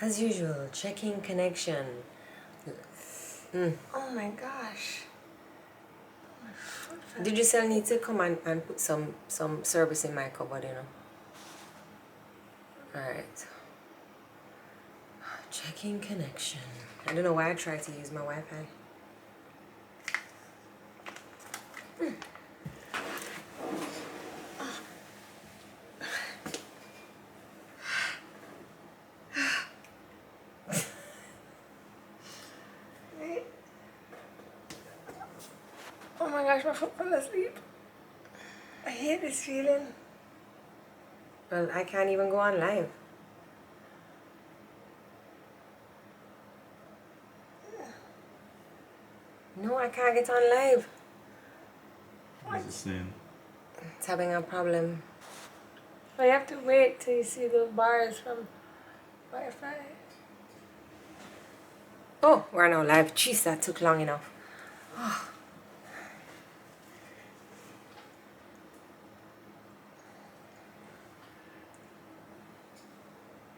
As usual, checking connection. Oh my gosh. Did you still need to come and put some service in my cupboard, you know? Alright. Checking connection. I don't know why I tried to use my Wi-Fi. Oh my gosh, my foot fell asleep. I hate this feeling. Well, I can't even go on live. No, I can't get on live. What's it saying? It's having a problem. I have to wait till you see the bars from Wi-Fi. Oh, we're now live. Jeez, that took long enough. Oh.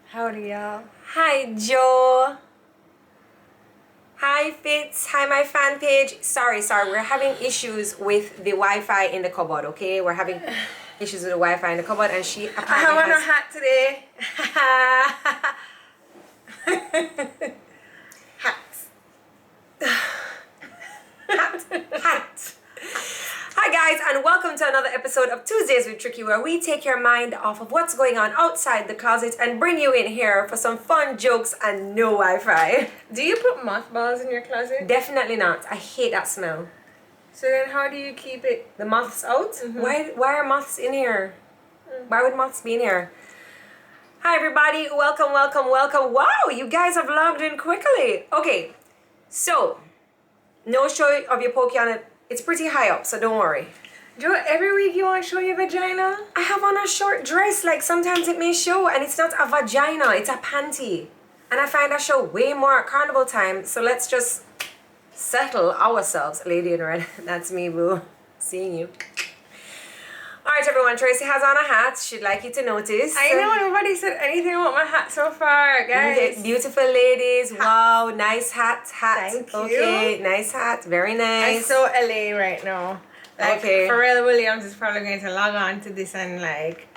Howdy, y'all. Hi, Joe. Hi, Fitz. Hi, my fan page. Sorry. We're having issues with the Wi-Fi in the cupboard, okay? We're having issues with the Wi-Fi in the cupboard, and she apparently I have on a hat today. Hats. Hat. Hi guys, and welcome to another episode of Tuesdays with Tricky, where we take your mind off of what's going on outside the closet and bring you in here for some fun jokes and no Wi-Fi. Do you put mothballs in your closet? Definitely not. I hate that smell. So then how do you keep it? The moths out? Mm-hmm. Why are moths in here? Why would moths be in here? Hi everybody, welcome. Wow, you guys have logged in quickly. Okay, so no show of your poke on it. It's pretty high up, so don't worry. Joe, every week you want to show your vagina? I have on a short dress, like sometimes it may show, and it's not a vagina, it's a panty. And I find I show way more at carnival time, so let's just settle ourselves. Lady in red, that's me, boo. Seeing you. Alright everyone, Tracy has on a hat. She'd like you to notice. I know, nobody said anything about my hat so far, guys. Okay, beautiful ladies. Wow, nice hat. Thank you. Okay, nice hat. Very I'm nice. so LA right now. Like, Okay. Pharrell Williams is probably going to log on to this and like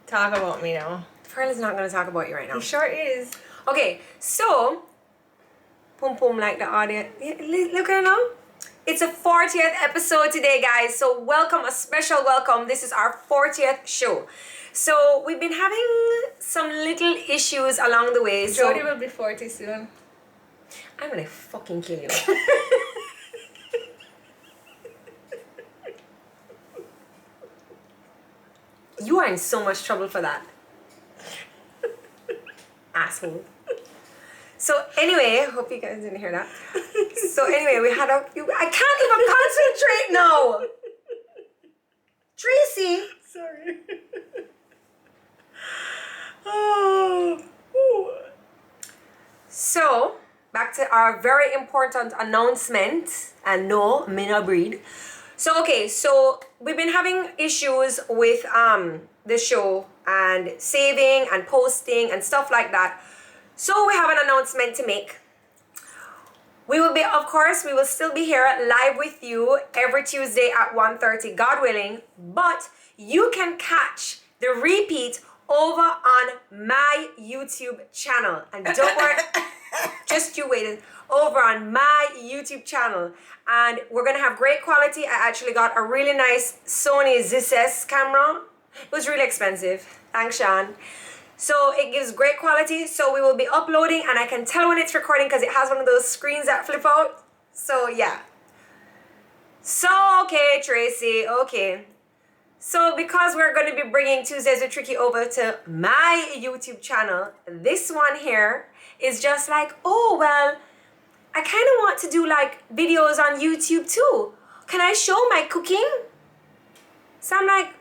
talk about me now. Pharrell is not going to talk about you right now. He sure is. Okay, so pum pum like the audience. Yeah, look at her now. It's a 40th episode today, guys. So welcome, a special welcome. This is our 40th show. So we've been having some little issues along the way. So Jodi will be 40 soon. I'm gonna fucking kill you. You are in so much trouble for that. Asshole. So anyway, hope you guys didn't hear that. So anyway, we had I can't even concentrate now. Tracy. Sorry. Oh. So back to our very important announcement. And no, me no breed. So okay, so we've been having issues with the show and saving and posting and stuff like that. So we have an announcement to make. We will still be here live with you every Tuesday at 1:30, God willing. But you can catch the repeat over on my YouTube channel. And don't worry, just you waited, over on my YouTube channel. And we're gonna have great quality. I actually got a really nice Sony ZS camera. It was really expensive. Thanks, Sean. So it gives great quality. So we will be uploading, and I can tell when it's recording because it has one of those screens that flip out. So yeah. So okay, Tracy, okay. So because we're going to be bringing Tuesdays with Tricky over to my YouTube channel, this one here is just like, oh, well, I kind of want to do like videos on YouTube too. Can I show my cooking? So I'm like,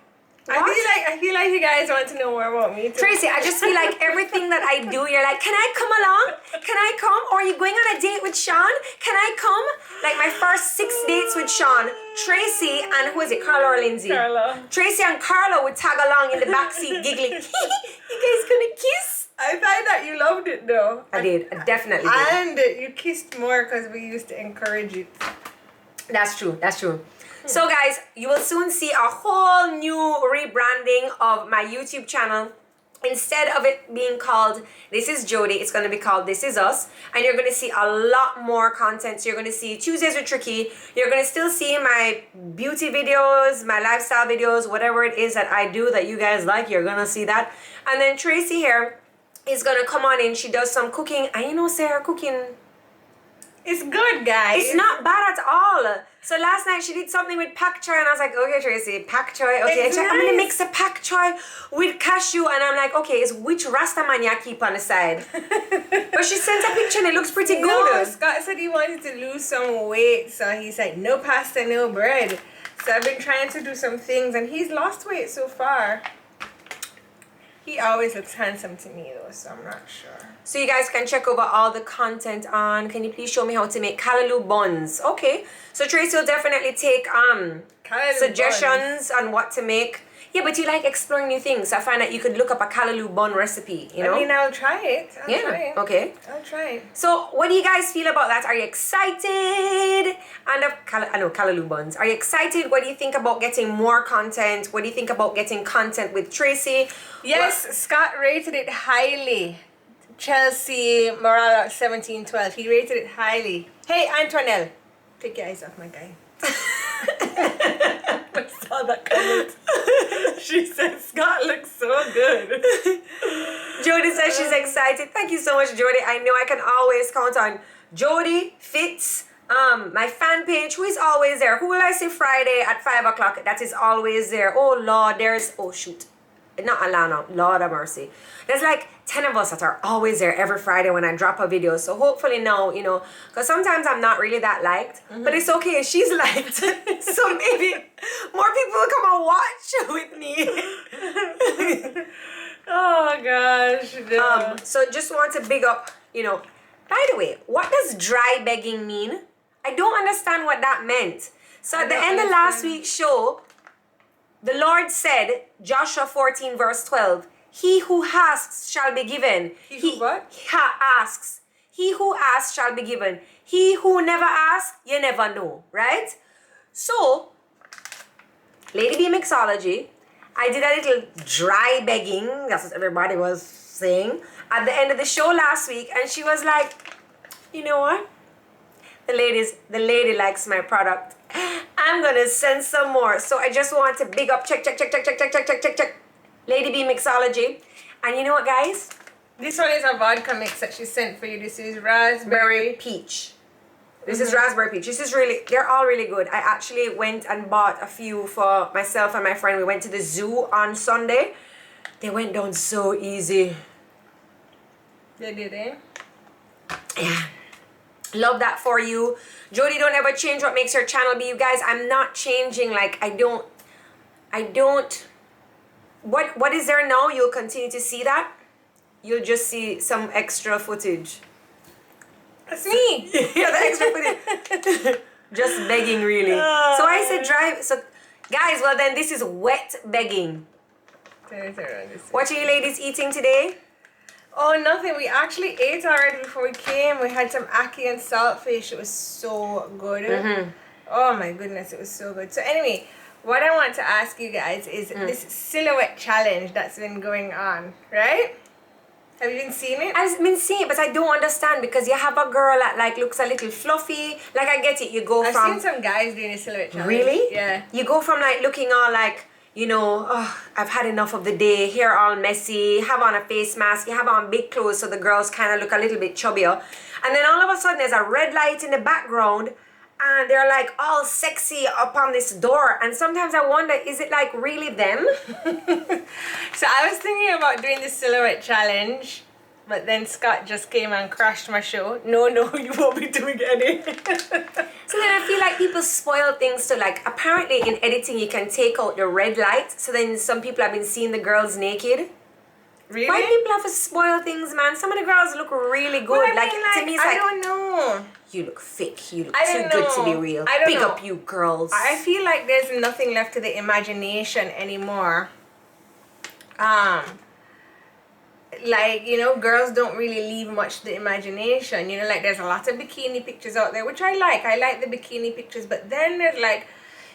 what? I feel like you guys want to know more about me too. Tracy, I just feel like everything that I do, you're like, can I come along? Can I come? Or are you going on a date with Sean? Can I come? Like my first 6 dates with Sean, Tracy and who is it, Carla or Lindsay? Carla. Tracy and Carla would tag along in the backseat giggling. You guys gonna kiss? I find that you loved it though. I did. I definitely did. And you kissed more because we used to encourage it. That's true. That's true. So guys, you will soon see a whole new rebranding of my YouTube channel. Instead of it being called This Is Jodi, it's going to be called This Is Us. And you're going to see a lot more content. So you're going to see Tuesdays with Tricky. You're going to still see my beauty videos, my lifestyle videos, whatever it is that I do that you guys like, you're going to see that. And then Tracy here is going to come on in. She does some cooking. And you know, Sarah, cooking, It's good, guys. it's not bad at all. So last night she did something with pak choy and I was like, okay, Tracy, pak choy. Okay, It's I'm gonna nice. mix the pak choy with cashew, and I'm like, okay, it's which Rastaman you keep on the side? But she sent a picture and it looks pretty No, good. Scott said he wanted to lose some weight, so he's like, no pasta, no bread. So I've been trying to do some things, and he's lost weight so far. He always looks handsome to me though, so I'm not sure. So you guys can check over all the content on, can you please show me how to make callaloo buns? Okay, so Tracy will definitely take Callaloo suggestions on what to make. Yeah, but you like exploring new things. I find that you could look up a callaloo bun recipe, you know? I mean, I'll try it. I'll try yeah, it. okay. I'll try it. So what do you guys feel about that? Are you excited? And I know callaloo buns. Are you excited? What do you think about getting more content? What do you think about getting content with Tracy? Yes, Scott rated it highly. Chelsea Morale 1712. He rated it highly. Hey, Antoinelle, take your eyes off my guy. I saw that comment. She said Scott looks so good. Jodi says she's excited. Thank you so much, Jodi. I know I can always count on Jodi Fitz, my fan page, who is always there. Who will I say Friday at 5 o'clock? That is always there. Oh Lord, oh shoot. Not Alana, Lord have mercy. There's like 10 of us that are always there every Friday when I drop a video. So hopefully now, you know, because sometimes I'm not really that liked, but it's okay. She's liked. So maybe more people will come and watch with me. Oh gosh. No. So just want to big up, you know. By the way, what does dry begging mean? I don't understand what that meant. So at the end of last week's show, the Lord said, Joshua 14 verse 12, he who asks shall be given. He who what? Asks. He who asks shall be given. He who never asks, you never know, right? So, Lady Bee Mixology, I did a little dry begging, that's what everybody was saying, at the end of the show last week, and she was like, you know what? The lady likes my product. I'm gonna send some more. So I just want to big up, check. Lady Bee Mixology. And you know what, guys? This one is a vodka mix that she sent for you. This is raspberry. Peach. This is raspberry peach. This is really, they're all really good. I actually went and bought a few for myself and my friend. We went to the zoo on Sunday. They went down so easy. They did, eh? Yeah. Love that for you. Jodi, don't ever change what makes your channel be. You guys, I'm not changing. Like, I don't. What is there now? You'll continue to see that. You'll just see some extra footage. That's me. Yeah, the extra footage. Just begging, really. So I said drive. So, guys, well then, this is wet begging. What are you ladies eating today? Oh, nothing. We actually ate already before we came. We had some ackee and saltfish. It was so good. Oh my goodness, it was so good. So anyway, what I want to ask you guys is this silhouette challenge that's been going on, right? Have you been seeing it? I've been seeing it, but I don't understand because you have a girl that like looks a little fluffy. Like I get it, you go I've from seen some guys doing a silhouette challenge. really? Yeah. You go from like looking all like, you know, oh, I've had enough of the day, hair all messy, have on a face mask, you have on big clothes so the girls kind of look a little bit chubbier. And then all of a sudden there's a red light in the background and they're like all sexy up on this door. And sometimes I wonder, is it like really them? So I was thinking about doing the silhouette challenge, but then Scott just came and crashed my show. No, you won't be doing any. So then I feel like people spoil things too. Like apparently in editing you can take out the red light. So then some people have been seeing the girls naked. Really? Why do people have to spoil things, man? Some of the girls look really good. But I like, mean, to me it's I like, don't know. you look fake. You look I too don't good to be know. real. I don't Big know. up you girls. I feel like there's nothing left to the imagination anymore. like, you know, girls don't really leave much to the imagination. You know, like there's a lot of bikini pictures out there, which I like. I like the bikini pictures, but then there's like,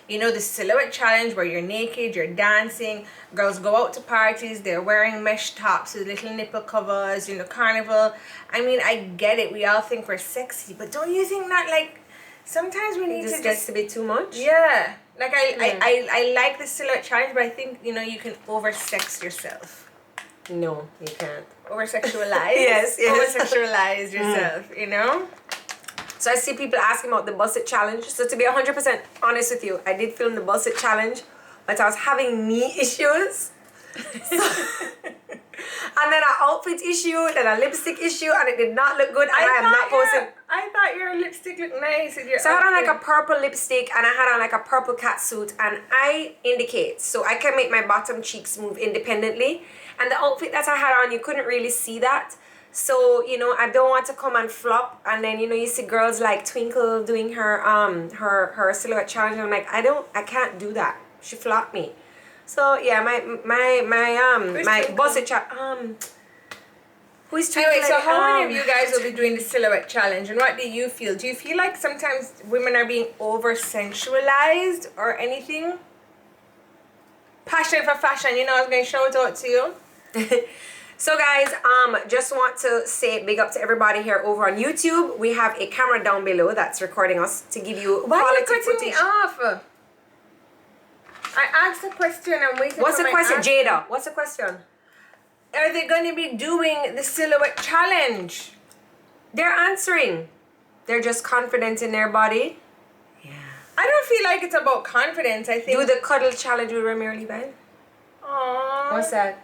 you know, the silhouette challenge where you're naked, you're dancing. Girls go out to parties, they're wearing mesh tops with little nipple covers, you know, carnival. I mean, I get it. We all think we're sexy, but don't you think that, like, sometimes we need It to gets to be too much? Yeah. Like, I like the silhouette challenge, but I think, you know, you can over-sex yourself. No, you can't. Over-sexualize? Yes. Over-sexualize yourself, you know? So I see people asking about the Busset Challenge. So to be 100% honest with you, I did film the Busset Challenge, but I was having knee issues. And then an outfit issue, then a lipstick issue, and it did not look good. And I am not posting. I thought your lipstick looked nice. So I had on like a purple lipstick and I had on like a purple cat suit, and I indicate so I can make my bottom cheeks move independently. And the outfit that I had on, you couldn't really see that. So, you know, I don't want to come and flop, and then, you know, you see girls like Twinkle doing her her silhouette challenge. I'm like, I can't do that. She flopped me. So yeah, my Busset challenge. Who is Twinkle? Anyway, so how many of you guys will be doing the silhouette challenge, and what do you feel? Do you feel like sometimes women are being over sensualized or anything? Passion for fashion, you know, I was going to shout out to you. So guys, just want to say big up to everybody here over on YouTube. We have a camera down below that's recording us to give you Why are you quality cutting footage. me off? I asked a question, I'm waiting What's for the my question, answer. Jada? What's the question? Are they going to be doing the silhouette challenge? They're answering. They're just confident in their body. Yeah. I don't feel like it's about confidence. I think. Do the cuddle challenge with Remy Levi. Aww. What's that?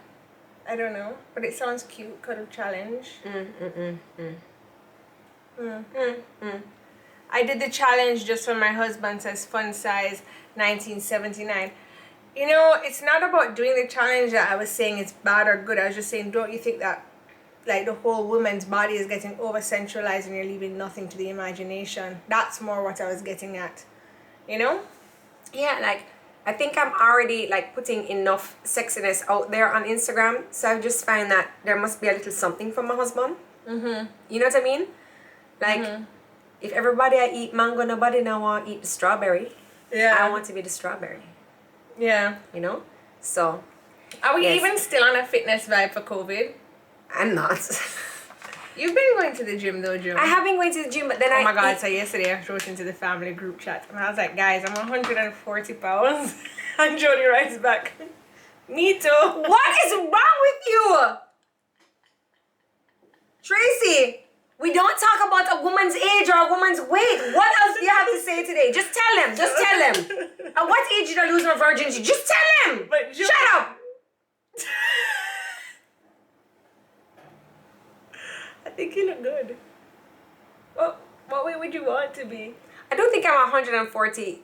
I don't know, but it sounds cute. Cuddle challenge. I did the challenge just for my husband. Says fun size 1979. You know, it's not about doing the challenge that I was saying it's bad or good. I was just saying, don't you think that like the whole woman's body is getting over sensualized and you're leaving nothing to the imagination? That's more what I was getting at. You know? Yeah, like I think I'm already like putting enough sexiness out there on Instagram, so I just find that there must be a little something from my husband. You know what I mean? Like if everybody I eat mango, nobody now want to eat the strawberry. Yeah. I want to be the strawberry. Yeah. You know? So Are we yes. even still on a fitness vibe for COVID? I'm not. You've been going to the gym though, Joe. I have been going to the gym, but then Oh my god, so yesterday I wrote into the family group chat and I was like, guys, I'm 140 pounds. And Jodi writes back, me too. What is wrong with you? Tracy, we don't talk about a woman's age or a woman's weight. What else do you have to say today? Just tell them. Just tell them. At what age did I lose my virginity? Just tell them. But Jodi- Shut up. I think you look good. What way would you want to be? I don't think I'm 140.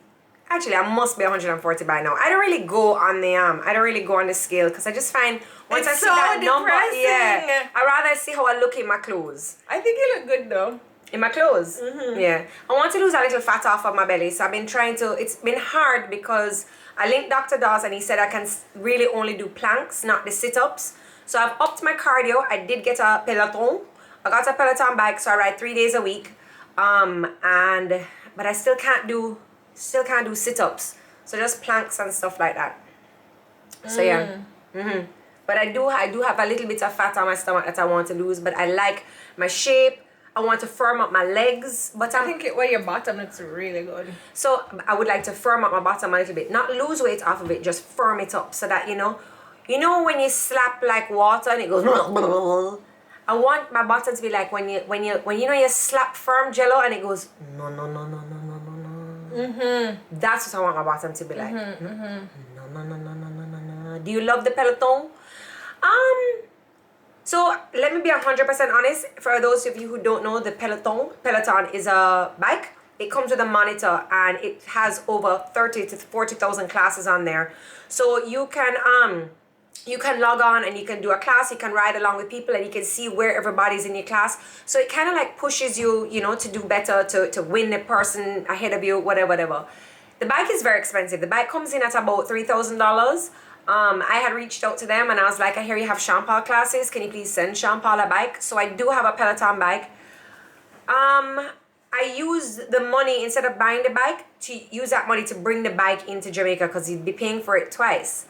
Actually, I must be 140 by now. I don't really go on the scale because I just find once It's I see so that number, depressing. yeah, I rather see how I look in my clothes. I think you look good though. In my clothes. Yeah. I want to lose a little fat off of my belly. So I've been trying to, it's been hard because I linked Dr. Dawes and he said I can really only do planks, not the sit-ups. So I've upped my cardio. I did get a Peloton. I got a Peloton bike, so I ride 3 days a week. But I still can't do sit-ups. So just planks and stuff like that. So yeah. But I do have a little bit of fat on my stomach that I want to lose, but I like my shape. I want to firm up my legs, but I think your bottom looks really good. so I would like to firm up my bottom a little bit, not lose weight off of it, just firm it up so that you know when you slap like water and it goes. I want my bottom to be like when you slap firm Jello and it goes no. That's what I want my bottom to be like. No. Do you love the Peloton? So let me be 100% honest. For those of you who don't know, the Peloton is a bike. It comes with a monitor and it has over 30 to 40,000 classes on there. So you can log on and you can do a class. You can ride along with people and you can see where everybody's in your class. So it kind of like pushes you, to do better, to win the person ahead of you, whatever. The bike is very expensive. The bike comes in at about $3,000. I had reached out to them and I was like, I hear you have Sean Paul classes. Can you please send Sean Paul a bike? So I do have a Peloton bike. I use the money, instead of buying the bike, to use that money to bring the bike into Jamaica because he'd be paying for it twice.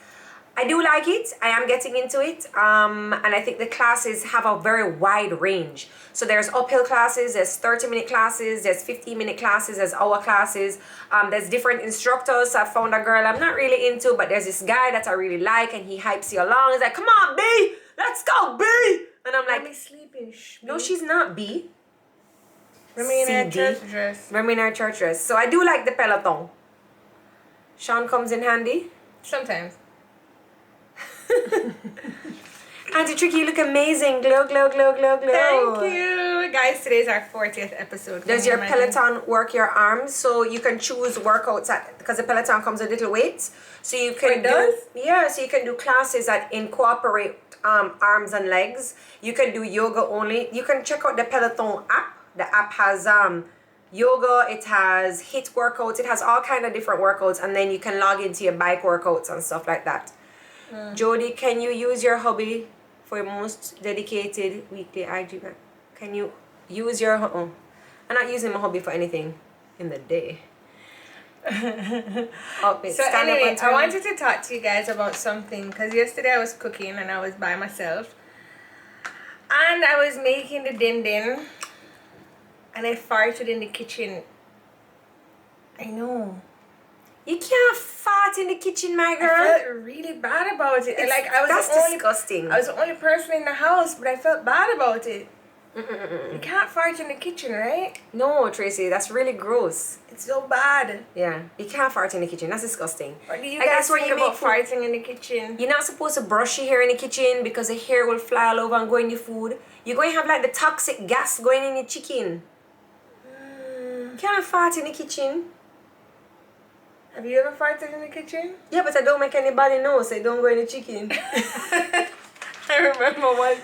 I do like it. I am getting into it. And I think the classes have a very wide range. So there's uphill classes, there's 30-minute classes, there's 15-minute classes, there's hour classes. There's different instructors. So I found a girl I'm not really into, but there's this guy that I really like and he hypes you along. He's like, come on, B, let's go, B. And I'm like, Let me sleeping. no, she's not B. Remy in her CD. church dress. Remy in her church dress. So I do like the Peloton. Sean comes in handy. Sometimes. Auntie Tricky, you look amazing. Glow, glow, glow, glow, glow. Thank you. Guys, today's our 40th episode. Does your Peloton work your arms? So you can choose workouts because the Peloton comes with little weights. So you can so you can do classes that incorporate arms and legs. You can do yoga only. You can check out the Peloton app. The app has yoga, it has HIIT workouts, it has all kind of different workouts, and then you can log into your bike workouts and stuff like that. Jodi, can you use your hobby for your most dedicated weekly IG? Can you use your I'm not using my hobby for anything in the day. So anyway, I wanted to talk to you guys about something because yesterday I was cooking and I was by myself and I was making the din din and I farted in the kitchen. I know. You can't fart in the kitchen, my girl. I felt really bad about it. That's disgusting. I was the only person in the house, but I felt bad about it. You can't fart in the kitchen, right? No, Tracy, that's really gross. It's so bad. Yeah, you can't fart in the kitchen. That's disgusting. What do you guys think about farting in the kitchen? You're not supposed to brush your hair in the kitchen because the hair will fly all over and go in your food. You're going to have like the toxic gas going in your chicken. You can't fart in the kitchen. Have you ever farted in the kitchen? Yeah, but I don't make anybody know, so I don't go in the chicken. I remember one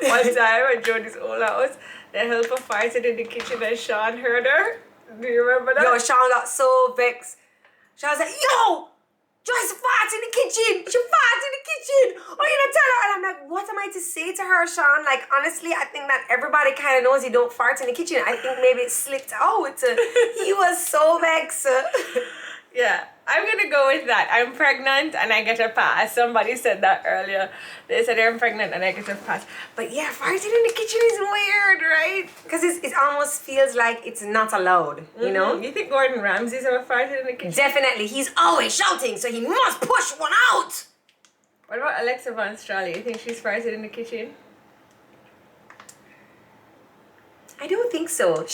time at Jodi's old house, the helper farted in the kitchen and Sean heard her. Do you remember that? Yo, Sean got so vexed. Sean was like, yo, Joyce farts in the kitchen. She farts in the kitchen. Oh, you don't tell her. And I'm like, what am I to say to her, Sean? Like, honestly, I think that everybody kind of knows you don't fart in the kitchen. I think maybe it slipped out. He was so vexed. Yeah, I'm gonna go with that. I'm pregnant and I get a pass. Somebody said that earlier. They said I'm pregnant and I get a pass. But yeah, farting in the kitchen is weird, right? Because it almost feels like it's not allowed, you know? You think Gordon Ramsay's ever farted in the kitchen? Definitely. He's always shouting, so he must push one out. What about Alexa Von Straley? You think she's farted in the kitchen? I don't think so. I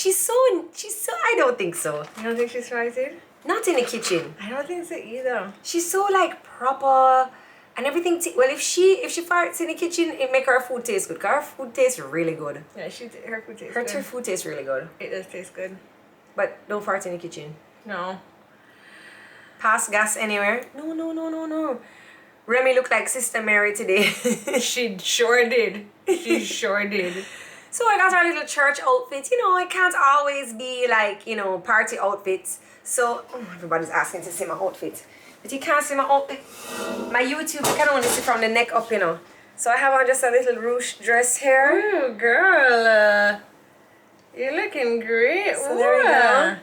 don't think so. You don't think she's farted? Not in the kitchen. I don't think so either. She's so like proper and everything. Well, if she farts in the kitchen, it make her food taste good. Cause her food tastes really good. Yeah, her food tastes Her good. food tastes really good. It does taste good. But don't fart in the kitchen. No. Pass gas anywhere. No. Remy looked like Sister Mary today. She sure did. She sure did. So I got our little church outfit. You know, it can't always be like, you know, party outfits. So, everybody's asking to see my outfit. But you can't see my outfit. My YouTube, you can only see from the neck up, you know. So I have on just a little ruche dress here. Ooh, girl. You're looking great. So there you go.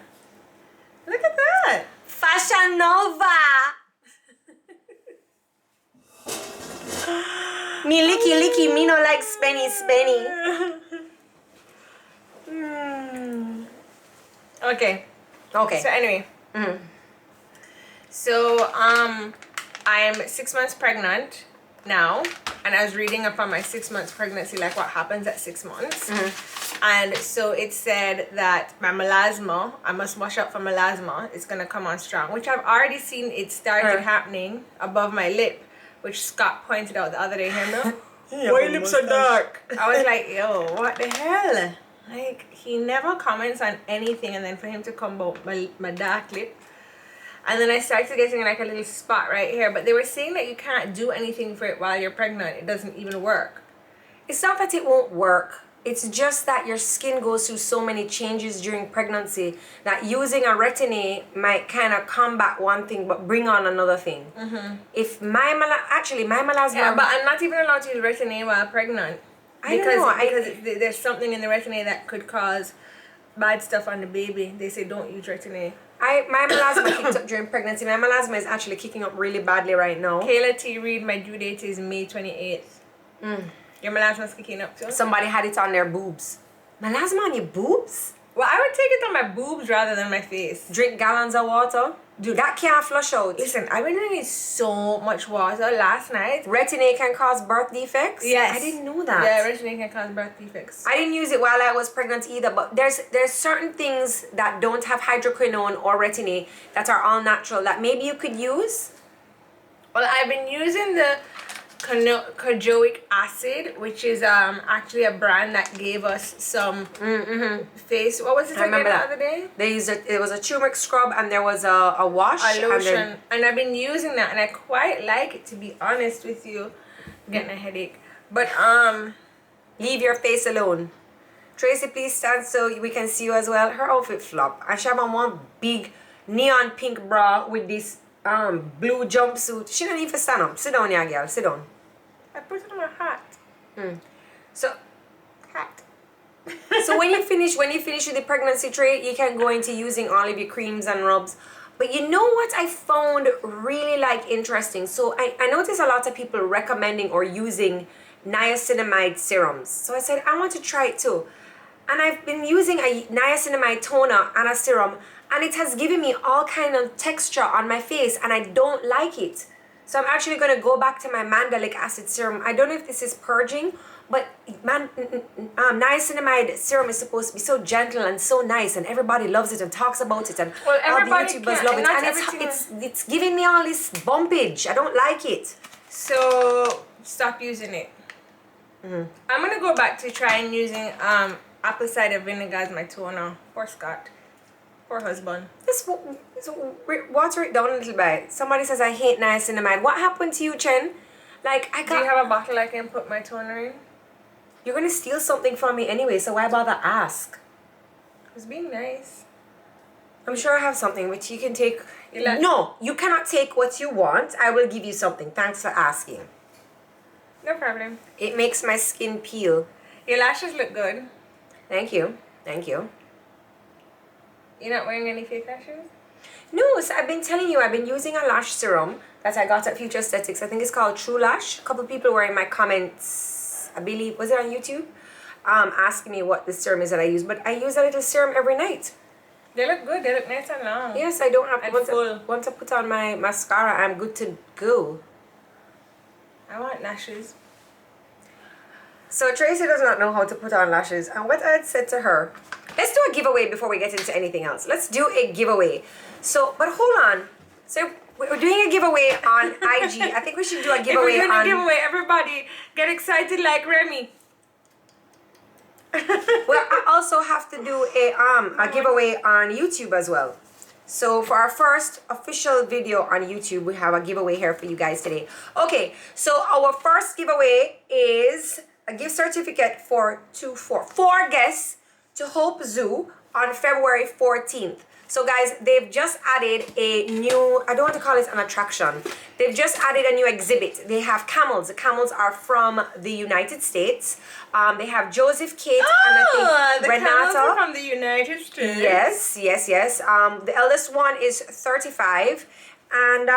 Look at that. Fashion Nova. Me licky, me no like spenny. Okay. Okay. So anyway. So I'm 6 months pregnant now, and I was reading up on my 6 months pregnancy, like what happens at 6 months. And so it said that my melasma, I must wash up for melasma, it's gonna come on strong, which I've already seen it started happening above my lip, which Scott pointed out the other day. Him, no? Why your lips so dark? I was like, yo, what the hell? Like, he never comments on anything, and then for him to come about my dark lip. And then I started getting like a little spot right here. But they were saying that you can't do anything for it while you're pregnant. It doesn't even work. It's not that it won't work. It's just that your skin goes through so many changes during pregnancy that using a retin-A might kind of combat one thing but bring on another thing. If my melasma... Yeah, but I'm not even allowed to use retin-A while pregnant. Because there's something in the retin-A that could cause bad stuff on the baby. They say don't use retin-A. My melasma kicked up during pregnancy. My melasma is actually kicking up really badly right now. Kayla T. Reed, my due date is May 28th. Your melasma's kicking up too? Somebody had it on their boobs. Melasma on your boobs? Well, I would take it on my boobs rather than my face. Drink gallons of water? Dude, that can't flush out. Listen, I've been drinking so much water last night. Retin-A can cause birth defects? Yes. I didn't know that. Yeah, retin-A can cause birth defects. I didn't use it while I was pregnant either, but there's certain things that don't have hydroquinone or retin-A that are all natural that maybe you could use. Well, I've been using the Cojoic acid, which is actually a brand that gave us some face. What was it again the other day? They used it was a turmeric scrub and there was a wash. A lotion. And I've been using that and I quite like it, to be honest with you. I'm getting a headache. But leave your face alone. Tracy, please stand so we can see you as well. Her outfit flop. And she have on one big neon pink bra with this blue jumpsuit. She don't even stand up. Sit down, yeah, girl. Sit down. I put it on my hat. So when you finish with the pregnancy tray, you can go into using all of your creams and rubs. But you know what I found really interesting? So I noticed a lot of people recommending or using niacinamide serums. So I said, I want to try it too. And I've been using a niacinamide toner and a serum, and it has given me all kind of texture on my face, and I don't like it. So I'm actually going to go back to my mandelic acid serum. I don't know if this is purging, but niacinamide serum is supposed to be so gentle and so nice, and everybody loves it and talks about it, and all the YouTubers love it. And it's giving me all this bumpage. I don't like it. So stop using it. I'm going to go back to trying using apple cider vinegar as my toner. Poor Scott. Poor husband. Just water it down a little bit. Somebody says I hate niacinamide. What happened to you, Chen? Do you have a bottle I can put my toner in? You're gonna steal something from me anyway, so why bother ask? It's being nice. I'm sure I have something which you can take. No, you cannot take what you want. I will give you something. Thanks for asking. No problem. It makes my skin peel. Your lashes look good. Thank you. Thank you. You're not wearing any fake lashes? No, so I've been telling you, I've been using a lash serum that I got at Future Aesthetics. I think it's called True Lash. A couple people were in my comments, I believe, was it on YouTube? Asking me what the serum is that I use. But I use a little serum every night. They look good. They look nice and long. Yes, I don't have to. Once I put on my mascara, I'm good to go. I want lashes. So Tracy does not know how to put on lashes. And what I had said to her, let's do a giveaway before we get into anything else. Let's do a giveaway. So, but hold on. So we're doing a giveaway on IG. I think we should do a giveaway. If we're doing a giveaway, everybody get excited like Remy. Well, I also have to do a giveaway on YouTube as well. So for our first official video on YouTube, we have a giveaway here for you guys today. Okay, so our first giveaway is a gift certificate for four guests to Hope Zoo on February 14th. So guys, they've just added a new, I don't want to call it an attraction. They've just added a new exhibit. They have camels. The camels are from the United States. They have Joseph, Kate, and I think Renata. Camels are from the United States. Yes. The eldest one is 35. And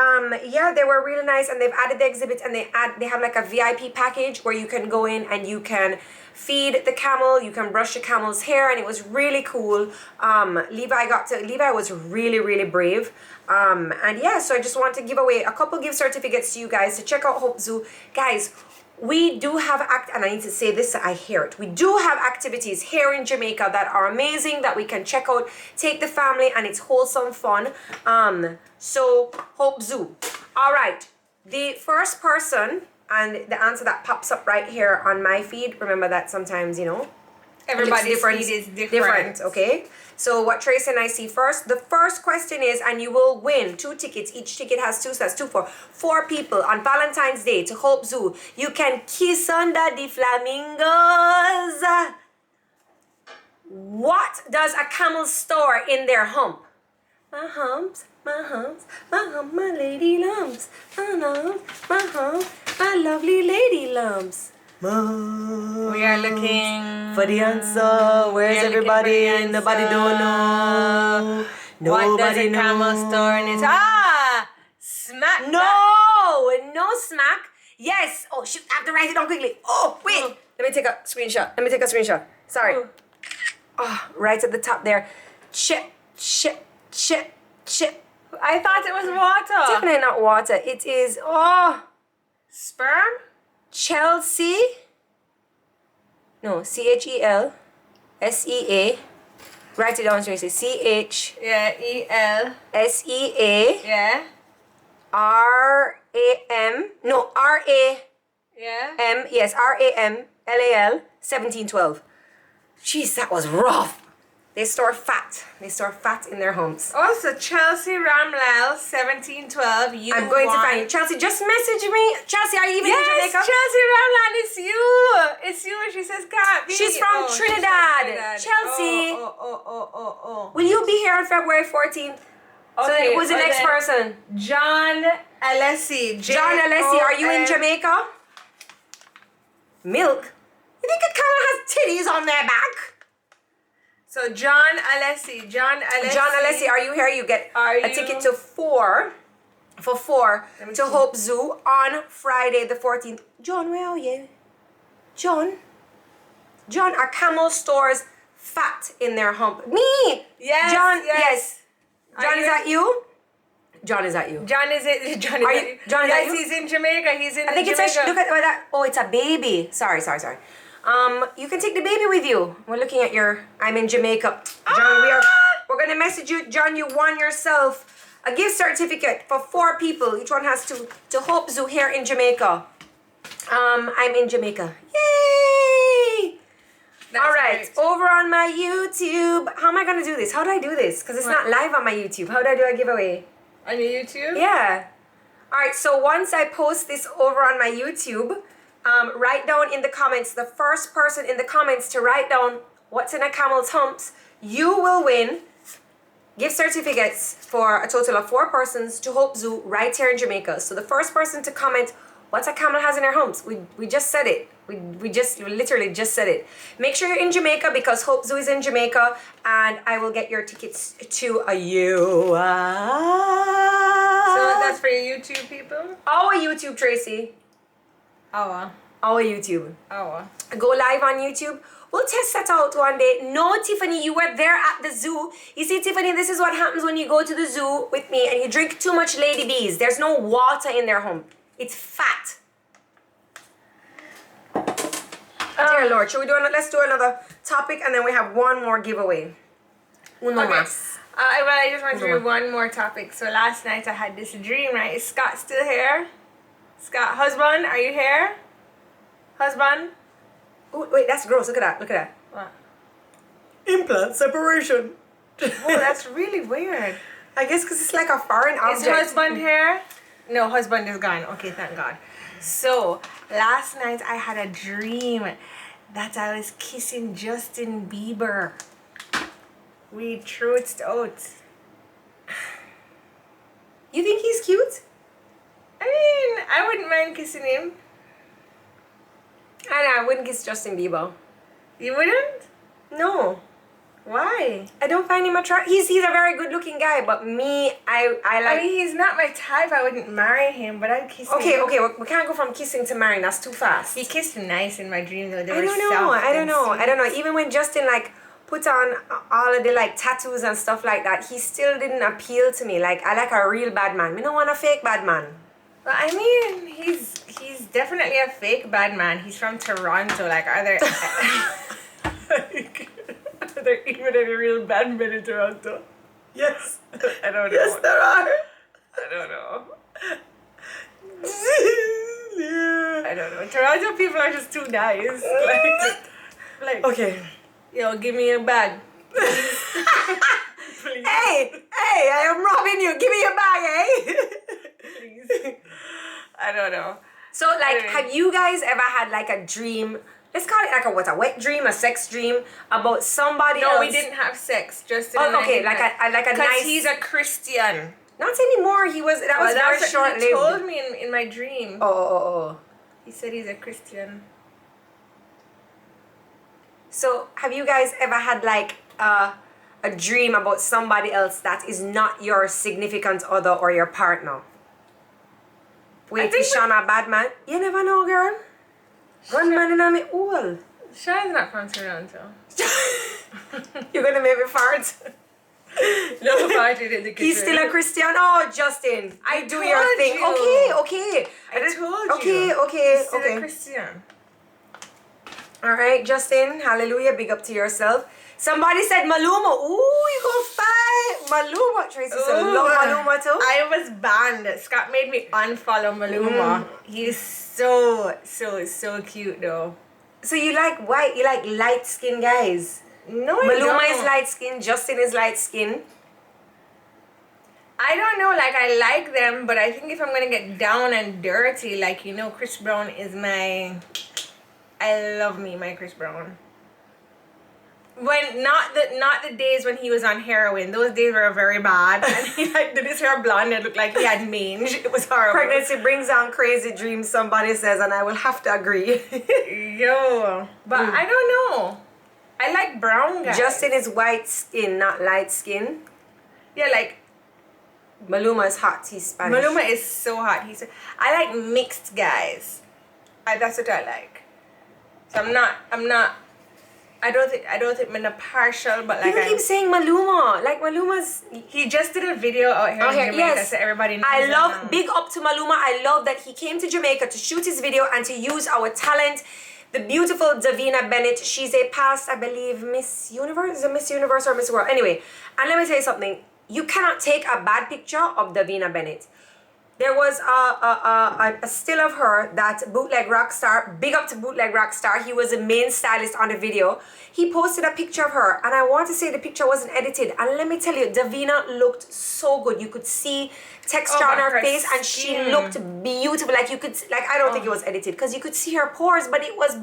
yeah, they were really nice, and they've added the exhibit, and they have like a VIP package where you can go in and you can feed the camel, you can brush the camel's hair, and it was really cool. Levi was really brave. And yeah, so I just want to give away a couple gift certificates to you guys to check out Hope Zoo. Guys, we do have and I need to say this so I hear it. We do have activities here in Jamaica that are amazing that we can check out, take the family, and it's wholesome fun. So Hope Zoo. All right, the first person, and the answer that pops up right here on my feed. Remember that sometimes, you know, everybody's feed is different. Okay, so what Tracy and I see first. The first question is, and you will win 2 tickets. Each ticket has 2, so that's 2 for 4 people on Valentine's Day to Hope Zoo. You can kiss under the flamingos. What does a camel store in their hump? My humps, my humps, my hump, my lady lumps. My lumps, my hump, my lovely lady lumps. We are looking For the answer, where's We are looking everybody? for the Nobody answer. don't know. What does Nobody a camel knows. store in its smack that. No smack. Yes. Oh shoot, I have to write it down quickly. Oh wait, Oh. let me take a screenshot. Sorry. Oh. Oh, right at the top there. Chip. I thought it was water. Definitely not water. It is Sperm? Chelsea. No, CHELSEA. Write it down, Tracy. CHSEA. Yeah, EL. Yeah. RAM. No, RAM. Yeah. Yes, RAMLAL 1712. Jeez, that was rough. They store fat. They store fat in their homes. Also, Chelsea Ramlal 1712. I'm going to find you. Chelsea, just message me. Chelsea, are you even in Yes, Jamaica? Chelsea Ramlal, it's you. It's you. She says, can't be. She's from Trinidad. Chelsea. Oh. Will you be here on February 14th? So then who's the well next then, person? John Alessi. John Alessi, are you in Jamaica? Milk? You think a camel has titties on their back? So John Alessi. John Alessi, are you here? You get a ticket to four to Hope Zoo on Friday the 14th. John, where are you? John, are camel stores fat in their hump? Me! Yes, John, yes. John, is that you? John, is that you? John is it? John is Are it? you- John, is that yes, you? he's in Jamaica. He's in I think Jamaica. it's a, look at that. Oh, it's a baby. Sorry. You can take the baby with you. We're looking at your, I'm in Jamaica. John, we're going to message you. John, you won yourself a gift certificate for 4 people. Each one has to Hope Zoo here in Jamaica. I'm in Jamaica. Yay! That's All right, great. over on my YouTube. How am I going to do this? How do I do this? Because it's not live on my YouTube. How do I do a giveaway? On your YouTube? Yeah. All right, so once I post this over on my YouTube, write down in the comments, the first person in the comments to write down what's in a camel's humps, you will win gift certificates for a total of 4 persons to Hope Zoo right here in Jamaica. So the first person to comment what's a camel has in their humps, we just said it. We literally just said it. Make sure you're in Jamaica because Hope Zoo is in Jamaica and I will get your tickets to you. So that's for your YouTube people? Our YouTube, Tracy. Our YouTube. Go live on YouTube. We'll test that out one day. No, Tiffany, you were there at the zoo. You see, Tiffany, this is what happens when you go to the zoo with me and you drink too much Lady Bees. There's no water in their hump. It's fat. Dear Lord, let's do another topic and then we have one more giveaway. Uno Okay. más. Well, I just want to do one more topic. So last night I had this dream, right? Is Scott still here? Scott, husband, are you here? Husband? Oh, wait, that's gross. Look at that. What? Implant separation. Oh, that's really weird. I guess because it's like a foreign object. Is husband here? No, husband is gone. Okay, thank God. So, last night I had a dream that I was kissing Justin Bieber. We truths out. You think he's cute? I mean, I wouldn't mind kissing him. I wouldn't kiss Justin Bieber. You wouldn't? No. Why? I don't find him attractive. He's a very good looking guy, but me, I I like... mean, he's not my type. I wouldn't marry him, but I'd kiss him. Okay, we can't go from kissing to marrying. That's too fast. He kissed nice in my dream though. They I were don't know. soft I don't and know. sweet. I don't know. Even when Justin like put on all of the like tattoos and stuff like that, he still didn't appeal to me. Like I like a real bad man. Me don't want a fake bad man. But I mean, he's definitely a fake bad man. He's from Toronto. Like, are there are there even any real bad men in Toronto? Yes. I don't know. Yes, there are. I don't know. I don't know. Toronto people are just too nice. Like, Okay. yo, give me a bag. Please. Hey, I am robbing you. Give me your bag, Please. I don't know. So, like, Anyway. have you guys ever had like a dream let's call it like a wet dream, a sex dream about somebody else. No, we didn't have sex. Just Oh, okay, like a because nice. he's a Christian. Not anymore. He was. That was very that's short what he told lived. me in my dream. Oh. He said he's a Christian. So, have you guys ever had like a dream about somebody else that is not your significant other or your partner? Wait, is Sean a bad man? You never know, girl. Gunman in me all. Sean's not from Toronto. You're gonna make me fart. No, farted in the kitchen. He's still a Christian. Oh, Justin, I do told your thing. you. Okay. I told you. Okay. He's still a Christian. All right, Justin. Hallelujah. Big up to yourself. Somebody said Maluma. Ooh, you go fight Maluma. Tracy said love Maluma too. I was banned. Scott made me unfollow Maluma. He's so cute though. So you like white? You like light skinned guys? No, I Maluma don't. is light skinned. Justin is light skinned. I don't know, like I like them, but I think if I'm gonna get down and dirty, like Chris Brown is I love me my Chris Brown. When not the days when he was on heroin, those days were very bad. And he did his hair blonde and it looked like he had mange. It was horrible. Pregnancy brings on crazy dreams. Somebody says, and I will have to agree. Yo, but I don't know. I like brown guys. Justin is white skin, not light skin. Yeah, like Maluma is hot. He's Spanish. Maluma is so hot. I like mixed guys. That's what I like. So I'm not. I don't think I'm not partial, but like People keep saying Maluma. Like Maluma's. He just did a video out here in Jamaica, yes. so everybody knows. I him love. now. Big up to Maluma. I love that he came to Jamaica to shoot his video and to use our talent. The beautiful Davina Bennett. She's a past, I believe, Miss Universe. Is it Miss Universe or Miss World? Anyway, and let me tell you something. You cannot take a bad picture of Davina Bennett. There was a still of her that Bootleg Rockstar, big up to Bootleg Rockstar, he was a main stylist on the video. He posted a picture of her and I want to say the picture wasn't edited. And let me tell you, Davina looked so good. You could see texture on her face and she looked beautiful. Like you could, like I don't think it was edited because you could see her pores, but it was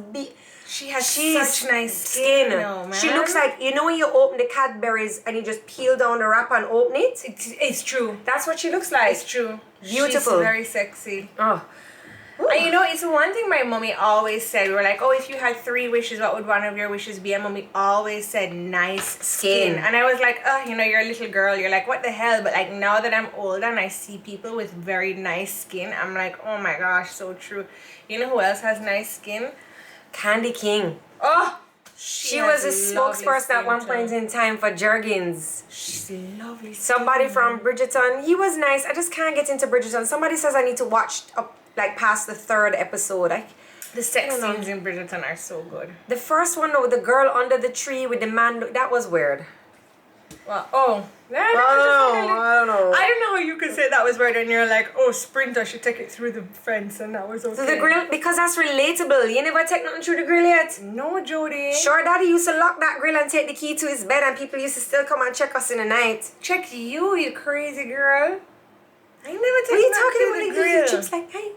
She has such nice skin. Man. She looks like, when you open the Cadbury's and you just peel down the wrapper and open it? It's true. That's what she looks like. It's true. Beautiful. She's very sexy. Oh. And it's one thing my mommy always said. We were like, if you had 3 wishes, what would one of your wishes be? And mommy always said nice skin. And I was like, you're a little girl. You're like, what the hell? But like now that I'm older and I see people with very nice skin, I'm like, oh my gosh, so true. You know who else has nice skin? Candy King. Oh, she was a spokesperson at one point in time for Jergens. She's lovely. Somebody from Bridgerton. He was nice. I just can't get into Bridgerton. Somebody says I need to watch past the 3rd episode. The sex scenes in Bridgerton are so good. The first one with the girl under the tree with the man, that was weird. Well, I don't know. I don't know how you could say that was weird and you're like, Sprinter should take it through the fence and that was okay. So the grill, because that's relatable. You never take nothing through the grill yet? No, Jodi. Sure, Daddy used to lock that grill and take the key to his bed and people used to still come and check us in the night. Check you crazy girl. I never take What are you nothing talking through about? the grill. Chips like, hey.